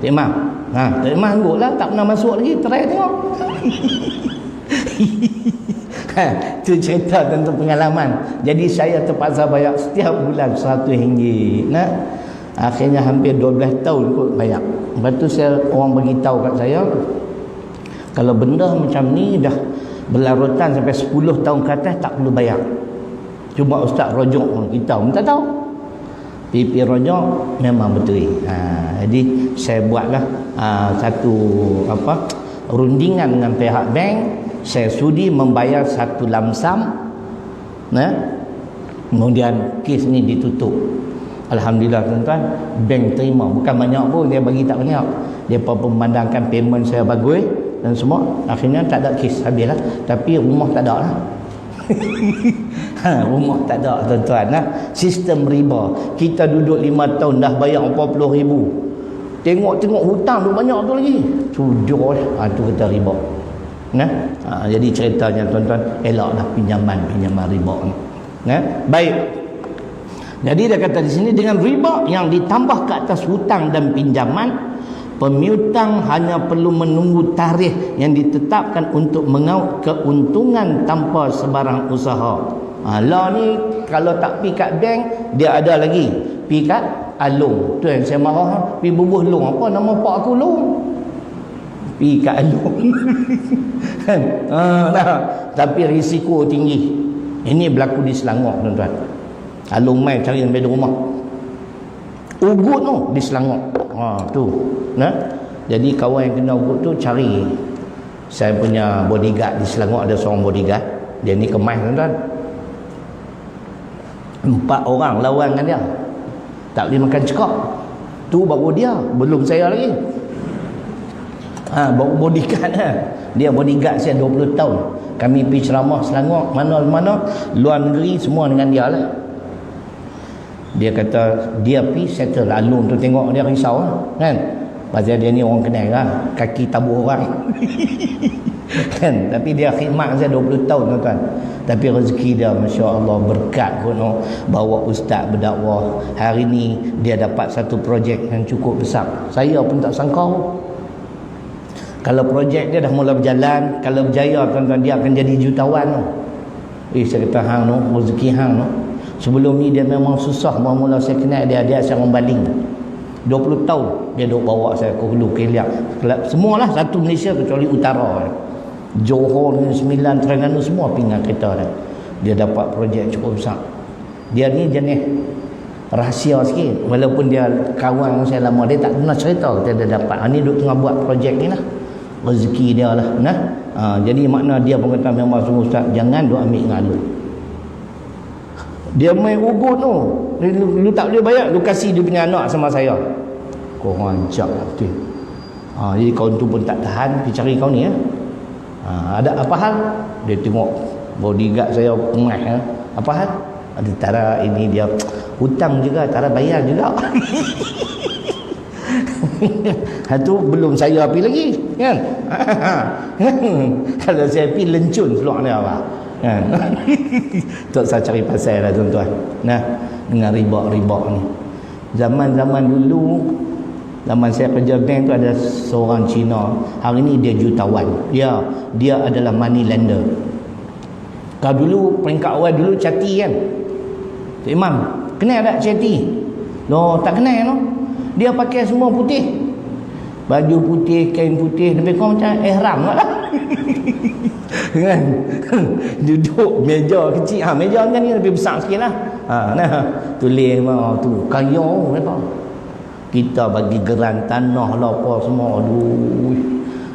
Imam. Tak Imam anggotlah, tak pernah masuk lagi. Try tengok. Itu cerita tentang pengalaman. Jadi saya terpaksa bayar setiap bulan RM100. Akhirnya hampir 12 tahun kot bayar. Lepas tu orang beritahu kat saya, kalau benda macam ni dah berlarutan sampai 10 tahun ke atas, tak perlu bayar. Cuma ustaz rojok pun kita minta tahu. PP rojok memang betul. Jadi saya buatlah satu rundingan dengan pihak bank. Saya sudi membayar satu lamsam Nah, kemudian kes ni ditutup. Alhamdulillah tuan-tuan, bank terima. Bukan banyak pun, dia bagi tak banyak. Dia memandangkan payment saya bagus dan semua. Akhirnya tak ada kes, habislah. Tapi rumah tak ada lah. Rumah tak ada tuan-tuan lah. Sistem riba. Kita duduk 5 tahun dah bayar 40,000. Tengok-tengok hutang tu banyak tu lagi. Sudahlah. Tu kata riba. Nah, jadi ceritanya tuan-tuan, elaklah pinjaman riba ni. Nah, baik. Jadi dia kata di sini, dengan riba yang ditambah ke atas hutang dan pinjaman, pemiutang hanya perlu menunggu tarikh yang ditetapkan untuk mengaut keuntungan tanpa sebarang usaha. Lah ni kalau tak pi kat bank, dia ada lagi pi kat alung. Tu yang saya marah, pi bubuh long, apa nama pak aku long, pi kat alung. Tapi risiko tinggi. Ini berlaku di Selangor tuan-tuan. Alung mai cari sampai di rumah. Ugut tu di Selangor. Tu. Nah. Jadi kawan yang kena ugut tu cari. Saya punya bodyguard di Selangor, ada seorang bodyguard. Dia ni kemas tuan-tuan. 4 orang lawan dengan dia. Tak boleh makan cekak. Tu baru dia, belum saya lagi. Baru bodyguard Dia bodyguard saya 20 tahun. Kami pergi ceramah Selangor, mana-mana, luar negeri, semua dengan dia lah. Dia kata dia pergi settle alung tu, tengok dia risau lah, kan. Pasal dia ni orang kenal lah, kaki tabur orang. Kan. Tapi dia khidmat saya 20 tahun tuan-tuan. Tapi rezeki dia Masya Allah berkat kono, bawa ustaz berdakwah. Hari ni dia dapat satu projek yang cukup besar. Saya pun tak sangka. Kalau projek dia dah mula berjalan, kalau berjaya tuan-tuan, dia akan jadi jutawan tu. Saya kata hang tu, rezeki hang tu. Sebelum ni dia memang susah. Mula-mula saya kenal dia seorang baling. 20 tahun dia duk bawa saya ke Hulu, ke Hilir. Semualah satu Malaysia kecuali utara. Johor, Sembilan, Terengganu semua pinggan kereta dia. Dia dapat projek cukup besar. Dia ni jenis rahsia sikit. Walaupun dia kawan saya lama, dia tak pernah cerita kata dia dapat. Ni duk tengah buat projek ni lah. Rezeki dia lah. Nah. Jadi makna dia pun kata memang sungguh ustaz, jangan duk ambil ngalu. Dia main ugut tu, lu tak boleh bayar, lu kasih dia punya anak sama saya. Kau rancak tu. Jadi kawan tu pun tak tahan, dia cari kau ni ya. Ada apa hal? Dia tengok bodyguard saya emas ya. Apa hal? Ada tara ini dia hutang juga, tara bayar juga. Itu belum saya pergi lagi kan. Kalau saya pergi lencun seluar dia apa kan. Tak saya cari pasal lah tuan-tuan. Nah, dengan riba-riba ni. Zaman-zaman dulu, zaman saya kerja bank tu ada seorang Cina. Hari ni dia jutawan. Dia adalah money lender. Kalau dulu peringkat awal dulu Cati kan. Cik Imam, kenal tak Cati? No, tak kenal no. Dia pakai semua putih. Baju putih, kain putih, lebih kurang macam ihram lah. Kan? Duduk meja kecil. Meja kan ni lebih besar sikit lah. Nah, tulis tu kaya apa. Kita bagi geran tanah lah apa semua. Aduh.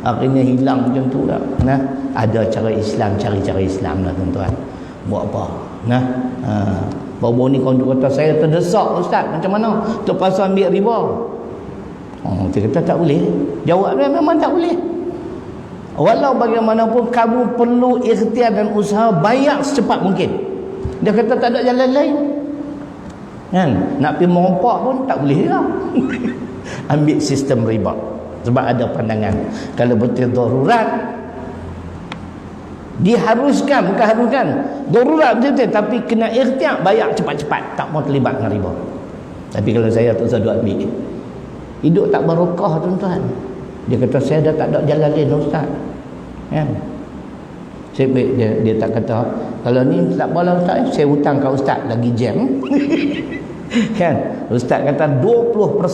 Akhirnya hilang macam tu lah. Nah, ada cara Islam, cari cara Islam lah tuan-tuan. Buat apa? Nah, baru ni kau kata saya terdesak ustaz, macam mana? Terpaksa ambil riba. Dia kata tak boleh. Jawab dia memang tak boleh. Walau bagaimanapun kamu perlu ikhtiar dan usaha bayar secepat mungkin. Dia kata tak ada jalan lain. Kan? Nak pergi merompak pun tak boleh lah. Ambil sistem riba. Sebab ada pandangan kalau betul darurat, diharuskan, bukan haruskan, darurat betul-betul, tapi kena ikhtiar bayar cepat-cepat, tak mau terlibat dengan riba. Tapi kalau saya tak usah duit ambil, hidup tak barokah tuan-tuan. Dia kata saya dah tak ada jalan lain ustaz kan. Dia tak kata kalau ni tak boleh ustaz, saya hutang kat ustaz lagi jam. Kan ustaz kata 20%.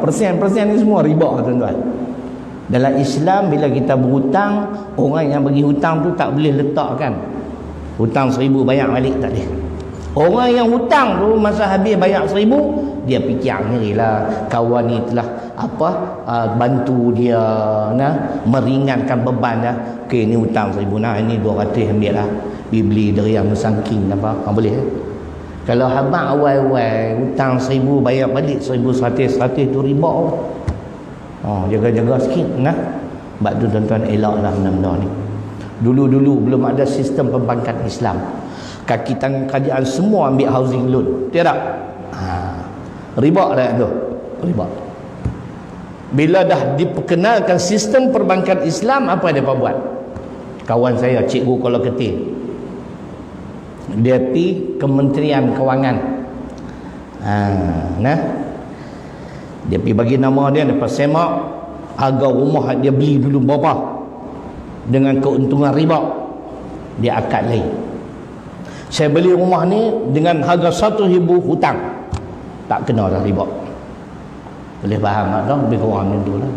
Persen ni semua riba tuan-tuan. Dalam Islam bila kita berhutang, orang yang bagi hutang tu tak boleh letakkan hutang 1,000 bayar balik, tak boleh. Orang yang hutang tu masa habis bayar 1,000, dia fikir lah kawan ni telah bantu dia meringankan beban dah. Okey, ni hutang 1,000 ini 200 ambil lah. pergi beli dari yang mesangking apa, boleh kalau habang awal-awal hutang 1,000 bayar balik 1,100 tu riba. Jaga-jaga sikit nah. Sebab tu tuan-tuan elaklah benda-benda ni. Dulu-dulu belum ada sistem perbankan Islam, kaki tangan kerajaan semua ambil housing loan, tidak? Riba dah tu, riba. Bila dah diperkenalkan sistem perbankan Islam, apa dia buat? Kawan saya cikgu Kuala Ketir, dia pergi Kementerian Kewangan. Nah, dia pergi bagi nama dia, lepas semak harga rumah dia beli dulu berapa dengan keuntungan riba, dia akad lain. Saya beli rumah ni dengan harga 1,000 hutang, tak kena dah riba. Boleh faham tak? Lebih kurang macam tu lah.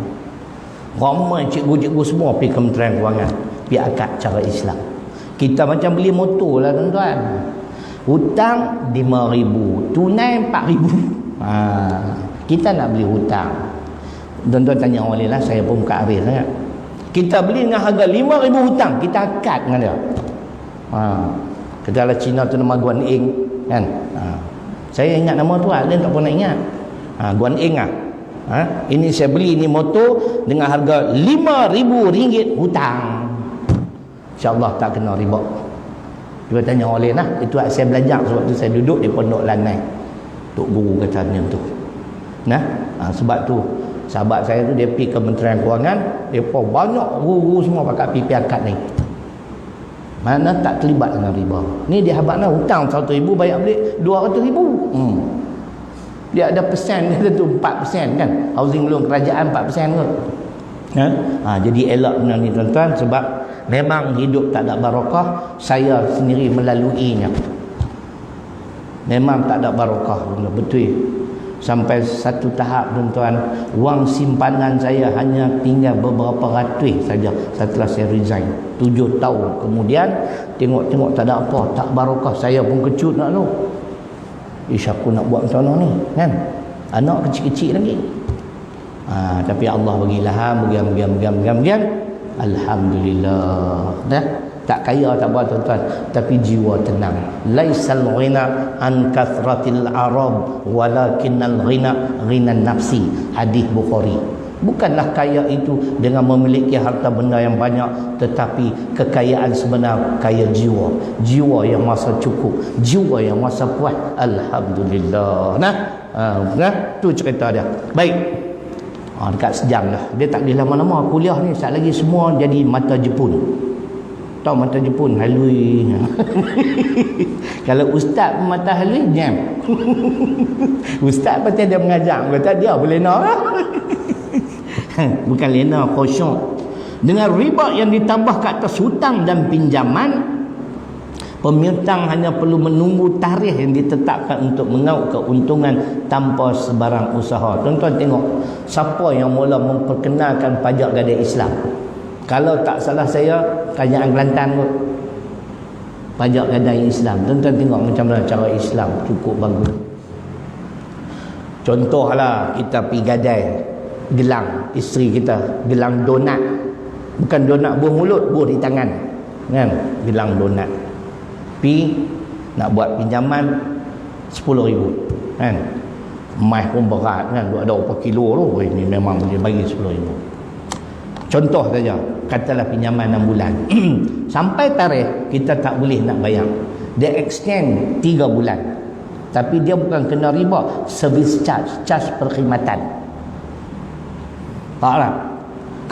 Ramai cikgu-cikgu semua pergi Kementerian Kewangan, pergi akad cara Islam. Kita macam beli motor lah tuan-tuan, hutang 5,000, tunai 4,000. Kita nak beli hutang, tuan-tuan tanya orang lain lah, saya pun buka aris sangat. Kita beli dengan harga 5,000 hutang, kita akad dengan dia. Katalah Cina tu nama Guan Eng kan. Saya ingat nama tu, lain tak pernah ingat. Guan Eng ini saya beli ni motor dengan harga RM5,000 hutang, InsyaAllah tak kena riba. Dia tanya orang lain lah. Itu saya belajar sebab tu saya duduk di Pondok Lanai. Tok Guru kata macam tu. Nah, sebab tu sahabat saya tu dia pergi Kementerian Kewangan, depa banyak guru semua pakai pipi akad ni. Mana tak terlibat dengan riba. Ni dia habakna hutang 1,000 bayar balik 200,000. Dia ada persen dia tentu 4% kan. Housing loan kerajaan 4% kot. Jadi elak benda ni tuan-tuan, sebab memang hidup tak ada barakah. Saya sendiri melaluinya. Memang tak ada barakah, betul. Sampai satu tahap tuan-tuan, wang simpanan saya hanya tinggal beberapa ratus saja setelah saya resign. 7 tahun kemudian tengok-tengok tak ada apa, tak barakah. Saya pun kecut nak tu. Aku nak buat macam mana ni kan? Anak kecil-kecil lagi. Tapi Allah bagi ilham, bagian. Alhamdulillah. Dah tak kaya tak apa tuan-tuan, tapi jiwa tenang. Laisal ghina an kathratil arab walakinnal ghina ghinan nafsi. Hadis Bukhari. Bukanlah kaya itu dengan memiliki harta benda yang banyak, tetapi kekayaan sebenar kaya jiwa. Jiwa yang masa cukup, jiwa yang masa puas. Alhamdulillah. Tu cerita dia. Baik. Dekat sejam dah. Dia tak boleh lama-lama kuliah ni. Sekejap lagi semua jadi mata Jepun. Tahu mata Jepun halui. Kalau ustaz pun mata halui jam. Ustaz pasti dia mengajar, kata dia boleh nak. Bukan lena, khusyuk. Dengan riba yang ditambah ke atas hutang dan pinjaman, pemiutang hanya perlu menunggu tarikh yang ditetapkan untuk mengauk keuntungan tanpa sebarang usaha. Tuan-tuan tengok, siapa yang mula memperkenalkan pajak gadai Islam? Kalau tak salah saya, Kerajaan Kelantan kot. Pajak gadai Islam. Tuan-tuan tengok macam mana cara Islam cukup bagus. Contohlah kita pergi gadai gelang isteri kita, gelang donat. Bukan donat buah mulut, buah di tangan. Kan? Gelang donat. Pi nak buat pinjaman 10,000 kan. Emas pun berat kan, ada berapa kilo tu. Ini memang boleh bagi 10,000. Contoh saja, katalah pinjaman 6 bulan. Sampai tarikh kita tak boleh nak bayar. Dia extend 3 bulan. Tapi dia bukan kena riba, service charge, charge perkhidmatan. Taklah.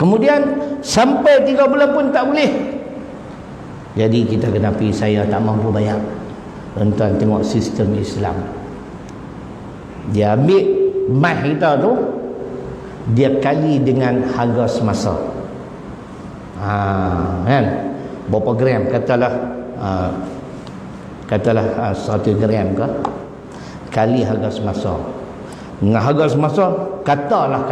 Kemudian sampai 3 bulan pun tak boleh. Jadi kita kena pergi, saya tak mampu bayar. Tuan-tuan tengok sistem Islam. Dia ambil emas kita tu, dia kali dengan harga semasa. Kan? Berapa gram? Katalah 100 gram ke? Kali harga semasa. Dengan harga semasa, katalah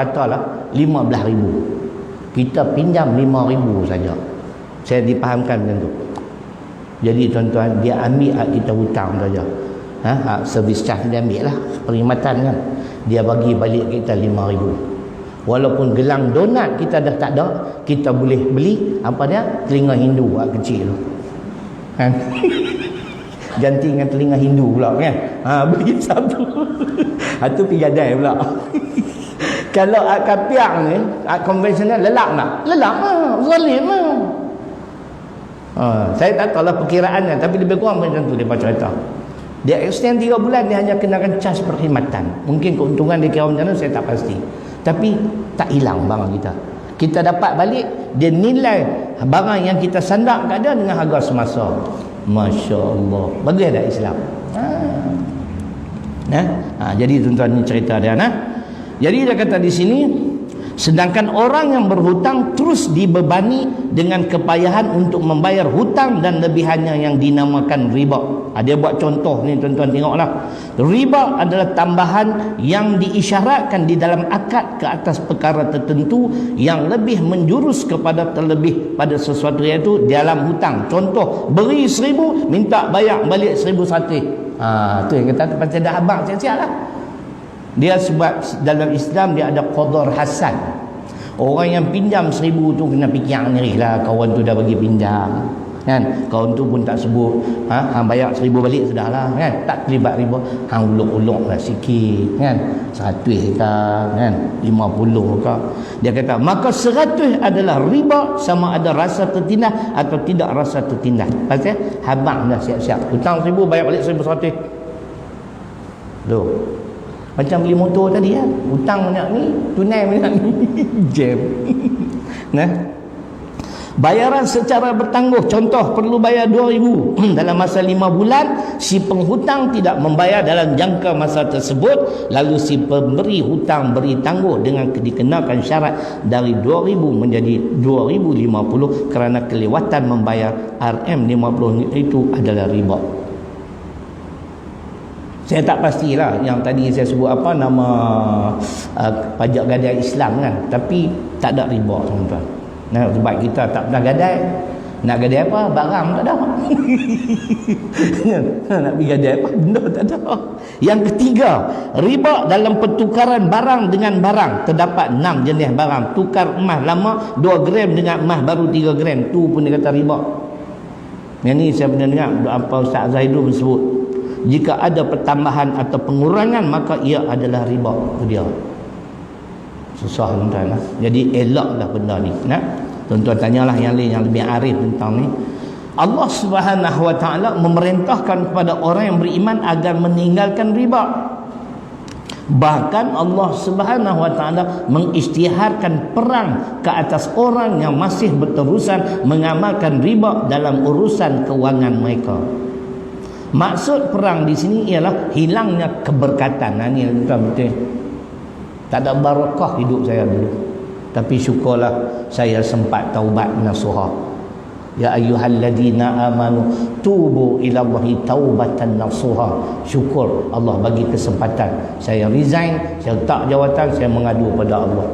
15,000. Kita pinjam 5,000 saja. Saya dipahamkan macam tu. Jadi tuan-tuan, dia ambil hak kita hutang saja. Servis charge dia ambil lah, perkhidmatan kan. Dia bagi balik kita 5,000. Walaupun gelang donat kita dah tak ada, kita boleh beli apa dia? Telinga Hindu kecil tu. kan? Ganti dengan telinga Hindu pula kan. Bagi satu. Itu pergi gadai pula. Kalau kapiak ni, konvensional lelak tak? Lelak lah, zalim lah. Saya tak tahu lah perkiraannya, tapi lebih kurang macam tu dia cerita. Dia extend 3 bulan, dia hanya kenakan cas perkhidmatan. Mungkin keuntungan dia kira macam mana, saya tak pasti. Tapi tak hilang barang kita. Kita dapat balik, dia nilai barang yang kita sandak kat dia dengan harga semasa. Masya Allah. Bagus tak Islam? Jadi tuan-tuan, ni cerita dia. Jadi dia kata di sini, sedangkan orang yang berhutang terus dibebani dengan kepayahan untuk membayar hutang dan lebihannya yang dinamakan riba. Dia buat contoh ni, tuan-tuan tengoklah. Riba adalah tambahan yang diisyaratkan di dalam akad ke atas perkara tertentu yang lebih menjurus kepada terlebih pada sesuatu, iaitu dalam hutang. Contoh, beri 1,000 minta bayar balik 1,100. Tu yang kata pasal dah abang siap-siap lah. Dia sebab dalam Islam dia ada qadar hasan. Orang yang pinjam 1,000 tu kena fikir ni lah, kawan tu dah bagi pinjam kan, kawan tu pun tak sebut hang bayar 1,000 balik sudah lah kan, tak terlibat riba, hang uluk-uluk lah sikit kan, 100 ke kan, 50 ke. Dia kata maka 100 adalah riba, sama ada rasa tertindas atau tidak rasa tertindas. Pasal habang dah siap-siap hutang 1,000 bayar balik 1,100. Loh, macam beli motor tadi kan, hutang banyak ni, tunai banyak ni. Jam. Bayaran secara bertangguh. Contoh, perlu bayar 2,000 dalam masa 5 bulan. Si penghutang tidak membayar dalam jangka masa tersebut, lalu si pemberi hutang beri tangguh dengan dikenakan syarat dari 2,000 menjadi 2,050 kerana kelewatan membayar RM50 itu adalah riba. Saya tak pastilah yang tadi saya sebut apa nama pajak gadai Islam kan, tapi tak ada riba tuan-tuan. Sebab kita tak pernah gadai. Nak gadai apa? Barang tak ada. Nak pergi gadai apa? Benda tak ada. Yang ketiga, riba dalam pertukaran barang dengan barang. Terdapat 6 jenis barang. Tukar emas lama 2 gram dengan emas baru 3 gram. Tu pun dia kata riba. Yang ni saya pernah dengar apa Ustaz Zaidul sebut. Jika ada pertambahan atau pengurangan, maka ia adalah riba. Itu dia. Susah tuan-tuan. Jadi elaklah benda ni. Tuan-tuan tanyalah yang lain yang lebih arif tentang ni. Allah Subhanahu Wa Taala memerintahkan kepada orang yang beriman agar meninggalkan riba. Bahkan Allah Subhanahu Wa Taala mengisytiharkan perang ke atas orang yang masih berterusan mengamalkan riba dalam urusan kewangan mereka. Maksud perang di sini ialah hilangnya keberkatan. Ini betul-betul. Tak ada barakah hidup saya dulu. Tapi syukurlah saya sempat taubat nasuha. Ya ayyuhalladzina amanu tubu ila Allahi taubatan nasuha. Syukur Allah bagi kesempatan. Saya resign, saya letak jawatan, saya mengadu pada Allah.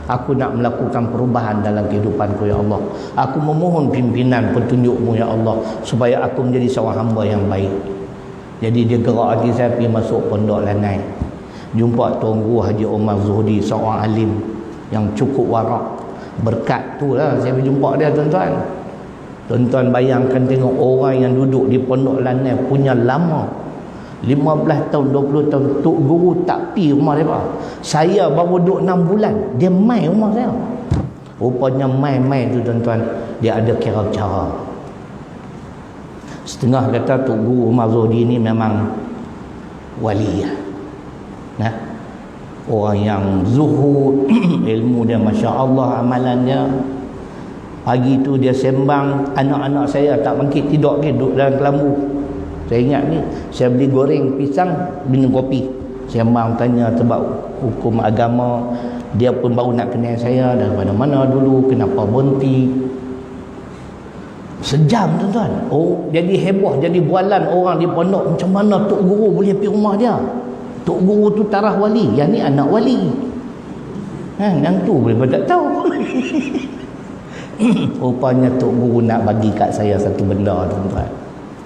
Aku nak melakukan perubahan dalam kehidupanku ya Allah. Aku memohon pimpinan petunjukmu ya Allah, supaya aku menjadi seorang hamba yang baik. Jadi dia gerak hati saya pergi masuk pondok Lanai. Jumpa Tuan Guru Haji Omar Zuhdi, seorang alim yang cukup warak. Berkat tu lah saya berjumpa dia tuan-tuan. Tuan-tuan bayangkan tengok orang yang duduk di pondok Lanai punya lama, 15 tahun, 20 tahun, Tok Guru tak pi rumah dia. Saya baru duduk 6 bulan, dia mai rumah saya. Rupanya mai-mai tu tuan-tuan, dia ada kira cara. Setengah kata Tok Guru Umar Zuhdi ni memang wali. Orang yang zuhud, ilmu dia Masya Allah, amalannya. Pagi tu dia sembang, anak-anak saya tak bangkit tidur ke, duduk dalam kelambu. Saya ingat ni, saya beli goreng pisang, minum kopi. Sembang tanya sebab hukum agama. Dia pun baru nak kenal saya daripada mana dulu, kenapa berhenti. Sejam tuan-tuan. Oh, jadi heboh, jadi bualan orang di pondok. Macam mana Tok Guru boleh pergi rumah dia? Tok Guru tu tarah wali, yang ni anak wali. Yang tu boleh tak tahu. Rupanya Tok Guru nak bagi kat saya satu benda tuan-tuan.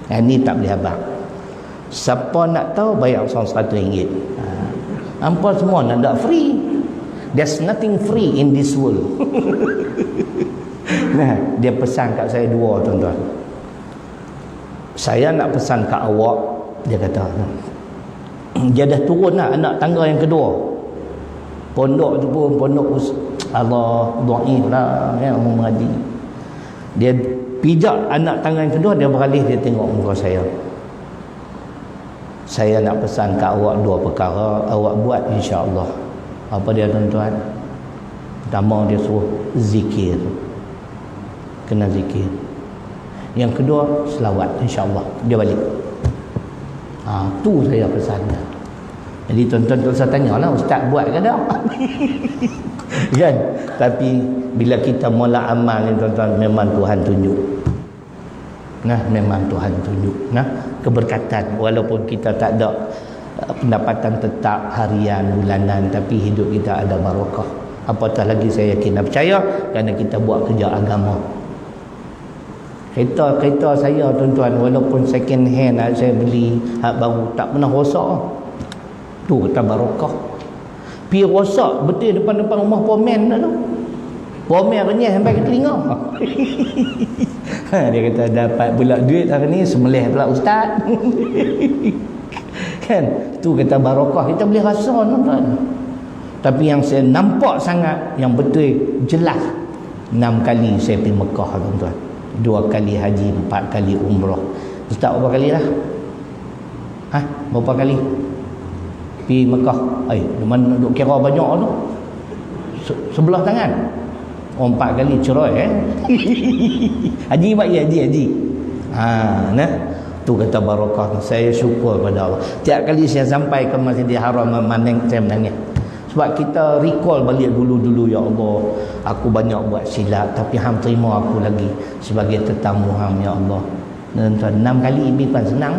Yang ni tak boleh abang. Siapa nak tahu bayar RM100. Hampa semua nak free. There's nothing free in this world. Dia pesan kat saya 2 tuan-tuan. saya nak pesan kat awak, dia kata, dia dah turun lah anak tangga yang kedua. Pondok tu pun pondok Allah dhaif lah ya, mengaji. Dia pijak anak tangga yang kedua, dia beralih, dia tengok muka saya. Saya nak pesan kat awak dua perkara, awak buat insya-Allah. Apa dia tuan-tuan? Pertama dia suruh zikir. Kena zikir. Yang kedua selawat, insya-Allah. Dia balik. Tu saya pesannya. Jadi tuan-tuan tak usah tanyalah ustaz buat ke tak? Kan? Tapi bila kita mula amal ni tuan-tuan, memang Tuhan tunjuk. Nah, memang Tuhan tunjuk. Nah, keberkatan walaupun kita tak ada pendapatan tetap harian, bulanan, tapi hidup kita ada barakah. Apatah lagi saya yakin dan percaya kerana kita buat kerja agama. Kereta saya tuan-tuan, walaupun second hand saya beli hak baru, tak pernah rosak. Tu kata barakah. Pi rosak betul depan rumah pomen dah tu. Pomen renyah sampai ke telinga. Dia kata dapat pula duit hari ni, semelih pula ustaz. Kan? Tu kata barakah. Kita boleh rasa tuan-tuan. Tapi yang saya nampak sangat, yang betul jelas, 6 kali saya pergi Mekah tuan-tuan. 2 kali haji, 4 kali umrah. Ustaz berapa kali dah? Berapa kali? Pergi Mekah. Mana duk kira banyak tu? Sebelah tangan. 4 kali cerai haji haji. Nah, tu kata barakah. Saya syukur pada Allah. Tiap kali saya sampai ke Masjidil Haram, saya menangis. Sebab kita recall balik dulu-dulu, ya Allah, aku banyak buat silap, tapi hang terima aku lagi sebagai tetamu hang, ya Allah. Dan 6 kali bukan senang.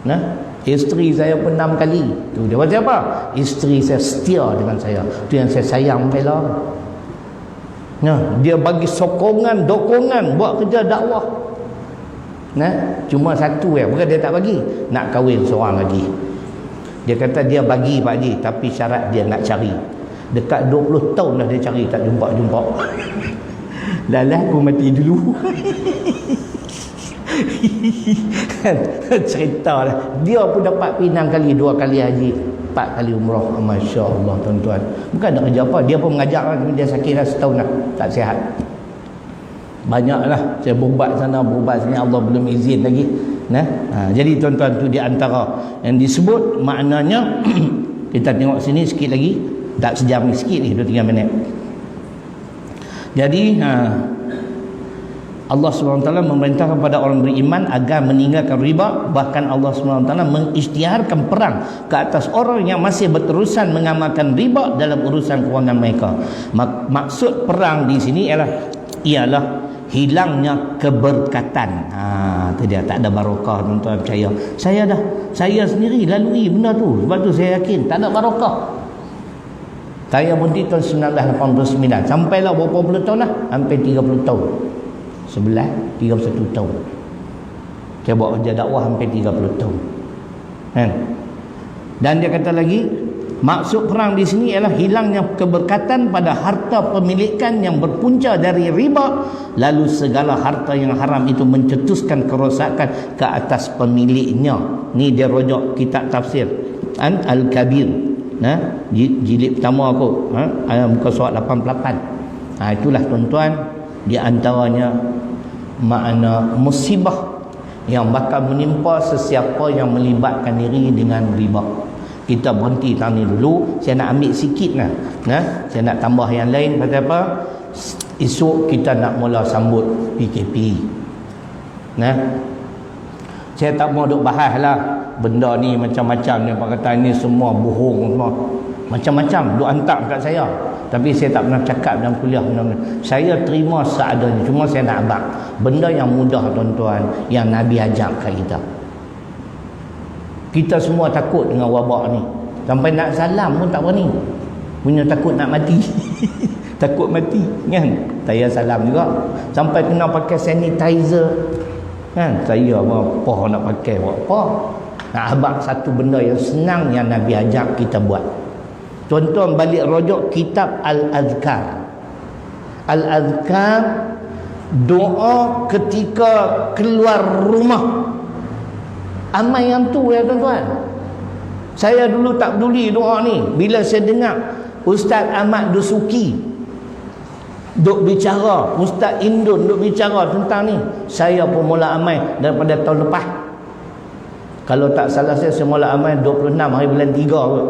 Nah, isteri saya pun 6 kali. Tu dia macam apa? Isteri saya setia dengan saya. Tu yang saya sayang bela. Nah, dia bagi sokongan, dokongan buat kerja dakwah. Nah, cuma satu bukan dia tak bagi, nak kahwin seorang lagi. Dia kata dia bagi Pak Haji, tapi syarat dia nak cari. Dekat 20 tahun dah dia cari, tak jumpa-jumpa. Lalah aku mati dulu. Cerita lah. Dia pun dapat pinang kali, 2 kali haji, 4 kali umrah. Masya Allah tuan-tuan. Bukan nak kerja apa, dia pun mengajar lah. Dia sakit dah setahun dah, tak sihat. Banyaklah saya berubat sana, berubat sini, Allah belum izin lagi. Nah, jadi tuan-tuan, tu di antara yang disebut maknanya. Kita tengok sini sikit lagi, tak sejam ni, sikit ni, 2-3 minit. Jadi Allah SWT memerintahkan kepada orang beriman agar meninggalkan riba. Bahkan Allah SWT mengisytiharkan perang ke atas orang yang masih berterusan mengamalkan riba dalam urusan kewangan mereka. Maksud perang di sini ialah hilangnya keberkatan. Itu dia, tak ada barakah tuan-tuan, percaya. Saya sendiri lalui benda tu. Sebab tu saya yakin tak ada barakah. Saya berhenti tahun 1989. Sampailah berapa puluh tahun lah? Hampir 30 tahun. 31 tahun. Saya buat kerja dakwah hampir 30 tahun. Kan? Dan dia kata lagi, maksud perang di sini ialah hilangnya keberkatan pada harta pemilikan yang berpunca dari riba, lalu segala harta yang haram itu mencetuskan kerosakan ke atas pemiliknya. Ni dia rujuk kitab tafsir Al-Kabir. Jilid pertama aku, muka surat 88. Itulah tuan-tuan, di antaranya makna musibah yang bakal menimpa sesiapa yang melibatkan diri dengan riba. Kita berhenti tang ni dulu. Saya nak ambil sikit lah. Saya nak tambah yang lain. Pasal apa? Esok kita nak mula sambut PKP. Saya tak mau duk bahas lah benda ni macam-macam ni. Pak kata ni semua bohong semua. Macam-macam duk hantar kat saya. Tapi saya tak pernah cakap dalam kuliah benda-benda. Saya terima seadanya. Cuma saya nak abang benda yang mudah tuan-tuan, yang Nabi ajak kat kita. Kita semua takut dengan wabak ni. Sampai nak salam pun tak berani. Punya takut nak mati. Takut mati kan. Saya salam juga. Sampai kena pakai sanitizer kan. Saya apa nak pakai apa. Nak abang satu benda yang senang yang Nabi ajak kita buat. Tuan-tuan balik rujuk kitab Al-Azkar. Al-Azkar Doa ketika keluar rumah. Amal yang tu ya tuan-tuan. Saya dulu tak peduli doa ni. Bila saya dengar Ustaz Ahmad Dusuki duk bicara, Ustaz Indun duk bicara tentang ni, saya pun mula amal daripada tahun lepas. Kalau tak salah saya mula amal 26 hari bulan 3 kot.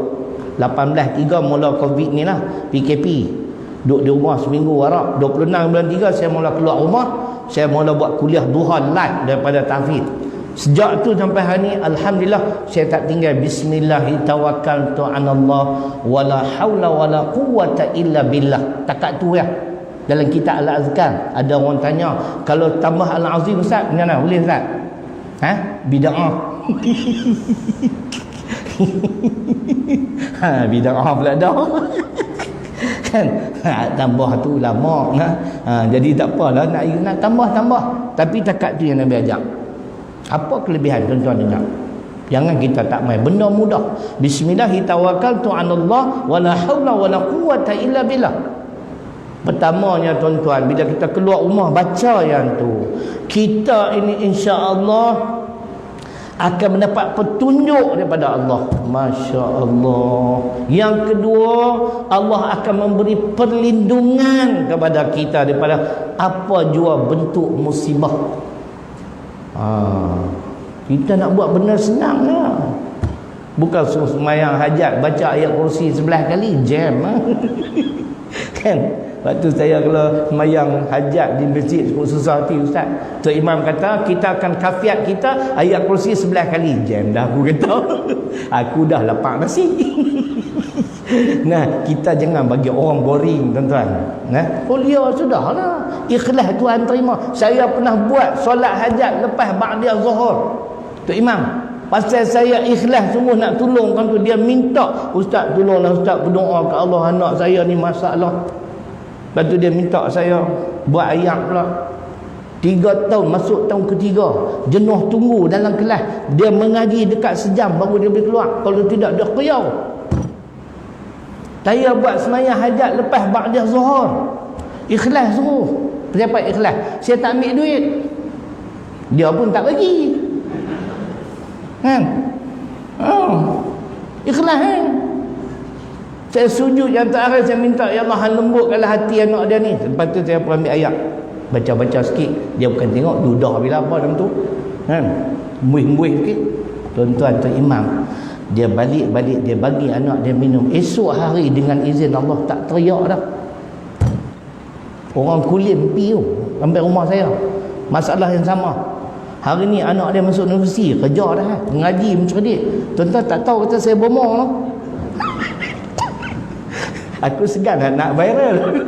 18/3 mula Covid ni lah, PKP. Duduk di rumah seminggu warak. 26 bulan 3 saya mula keluar rumah. Saya mula buat kuliah duha live daripada tahfiz. Sejak tu sampai hari ni alhamdulillah saya tak tinggal bismillahirrahmanirrahim ta'anallah wala haula wala quwwata illa billah. Takat tu ya. Dalam kitab Al-Azkar ada orang tanya, kalau tambah Al-Azim Ustaz macam mana? Boleh Ustaz? Bid'ah. Bid'ah pula dah. Kan tambah tu lama jadi tak apalah nak tambah tapi takat tu yang Nabi ajak. Apa kelebihan tuan-tuan dengar? Jangan kita tak main benda mudah. Bismillahirrahmanirrahim ta'anallah wala haula wala quwwata illa billah. Pertamanya tuan-tuan, bila kita keluar rumah baca yang tu, kita ini insya-Allah akan mendapat petunjuk daripada Allah. Masya Allah. Yang kedua, Allah akan memberi perlindungan kepada kita daripada apa jua bentuk musibah. Kita nak buat benda senang lah. Bukan suruh sembahyang hajat baca ayat kursi 11 kali jam kan. Waktu saya kalau sembahyang hajat di masjid susah hati Ustaz, Tok Imam kata kita akan kafiat kita ayat kursi 11 kali jam dah. Aku kata aku dah lapar nasi. Nah, kita jangan bagi orang boring tuan-tuan. Kuliah sudahlah. Ikhlas Tuhan terima. Saya pernah buat solat hajat lepas ba'da zuhur. Tok Imam, pasal saya ikhlas sungguh nak tolong kan tu, dia minta, Ustaz tolonglah Ustaz berdoa ke Allah, anak saya ni masalah. Lepas tu dia minta saya buat ayat pula. 3 tahun masuk tahun ketiga, jenuh tunggu dalam kelas. Dia mengaji dekat sejam baru dia boleh keluar. Kalau tidak dia qiyau. Saya buat sembahyang hajat lepas ba'da zuhur. Ikhlas suruh. Siapa ikhlas? Saya tak ambil duit. Dia pun tak bagi. Kan? Ikhlas kan? Saya sujud yang terakhir, saya minta ya Allah lembutkanlah hati anak dia ni. Lepas tu saya pun ambil ayat, baca-baca sikit. Dia bukan tengok dudah bila apa dalam tu, kan? Muih-muih sikit. Tuan-tuan tu imam, dia balik dia bagi anak dia minum. Esok hari dengan izin Allah tak teriak dah. Orang kulim pi tu sampai rumah saya, masalah yang sama. Hari ni anak dia masuk universiti, kerja dah, mengaji mencerdik. Tuan-tuan tak tahu kata saya bomoh tu. Aku segan nak viral.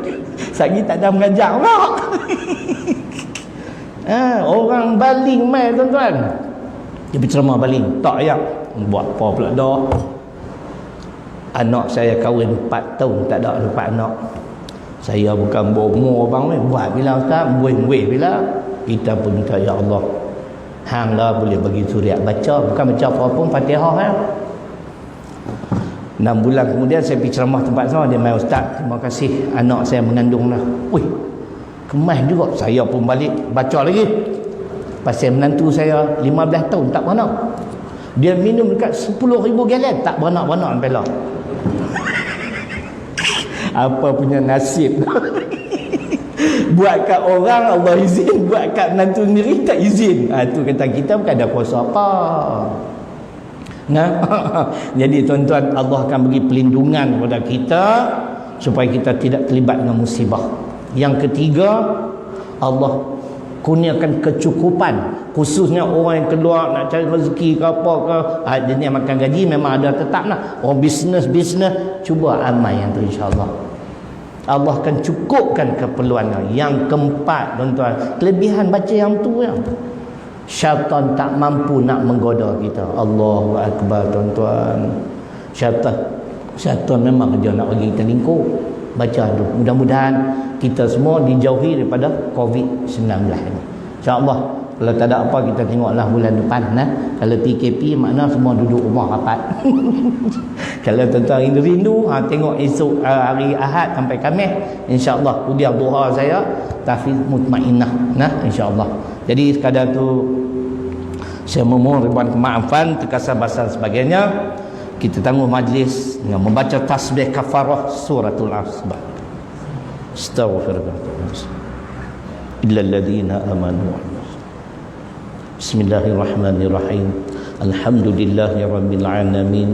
Sagi tak ada mengajar pula. Orang baling mai tuan-tuan. Dia berceramah baling, tak ya. Buat apa pula dah. Anak saya kahwin 4 tahun tak ada dapat anak. Saya bukan bomoh bang ni, buat bila Ustaz, buih-buih bila. Kita pun minta ya Allah, hang lah boleh bagi suriat baca, bukan baca apa pun Fatihah kan. 6 bulan kemudian saya pergi ceramah tempat sama, dia mai, Ustaz terima kasih anak saya mengandung dah. Wih, kemas juga. Saya pun balik baca lagi pasal menantu saya 15 tahun tak beranak. Dia minum dekat 10,000 galen tak beranak-beranak sampai lah. Apa punya nasib. Buat kat orang Allah izin, buat kat menantu sendiri tak izin. Tu kata kita bukan ada kuasa apa. Nah, jadi tuan-tuan, Allah akan bagi pelindungan kepada kita supaya kita tidak terlibat dengan musibah. Yang ketiga, Allah kurniakan kecukupan, khususnya orang yang keluar nak cari rezeki ke apa ke, jenis makan gaji memang ada tetap lah. Orang bisnes cuba amal yang tu, insya-Allah Allah akan cukupkan keperluannya. Yang keempat tuan-tuan, kelebihan baca yang tu ya, syaitan tak mampu nak menggoda kita. Allahu Akbar tuan-tuan. Syaitan memang kerja nak bagi kita lingkup. Baca tu, mudah-mudahan kita semua dijauhi daripada COVID-19 ni, insya-Allah. Kalau tak ada apa, kita tengoklah bulan depan. Kalau PKP makna semua duduk rumah rapat. Kalau tuan-tuan rindu, tengok esok hari Ahad sampai Khamis, insya-Allah udiah duha saya tahfiz mutmainnah, nah insya-Allah. Jadi sekadar tu saya memohon ribuan kemaafan terkasar bahasa sebagainya. Kita tangguh majlis dengan membaca tasbih kafarah suratul Asbah. Astaghfirullah. Illal ladzina amanu. Bismillahirrahmanirrahim. Alhamdulillahi rabbil alamin.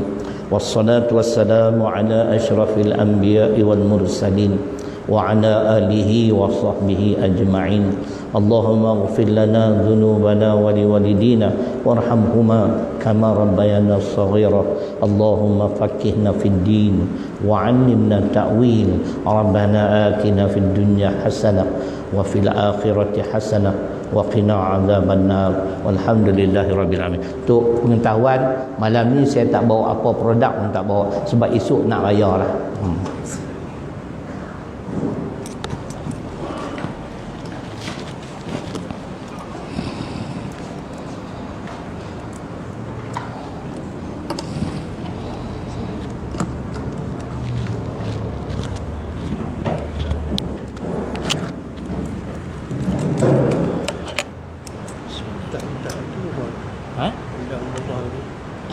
Wassalatu wassalamu ala asyrafil anbiya'i wal mursalin wa ala alihi wa sahbihi ajma'in. Allahumma ighfir lana dhunubana wa liwalidina warhamhuma kama rabbayana shaghira. Allahumma faqqihna fid din wa 'allimna ta'wil. Rabbana atina fid dunya hasanah wa fil akhirati hasanah wa qina adzabannar. Walhamdulillahirabbil alamin. Untuk pengetahuan, malam ni saya tak bawa apa produk pun tak bawa sebab esok nak raya lah.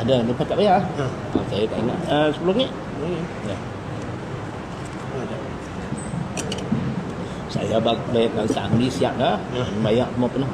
Ada lepas tak bayar? Saya tak ingat. RM10? Ya. Saya bayar kan Sambi siap dah. Bayar semua pernah.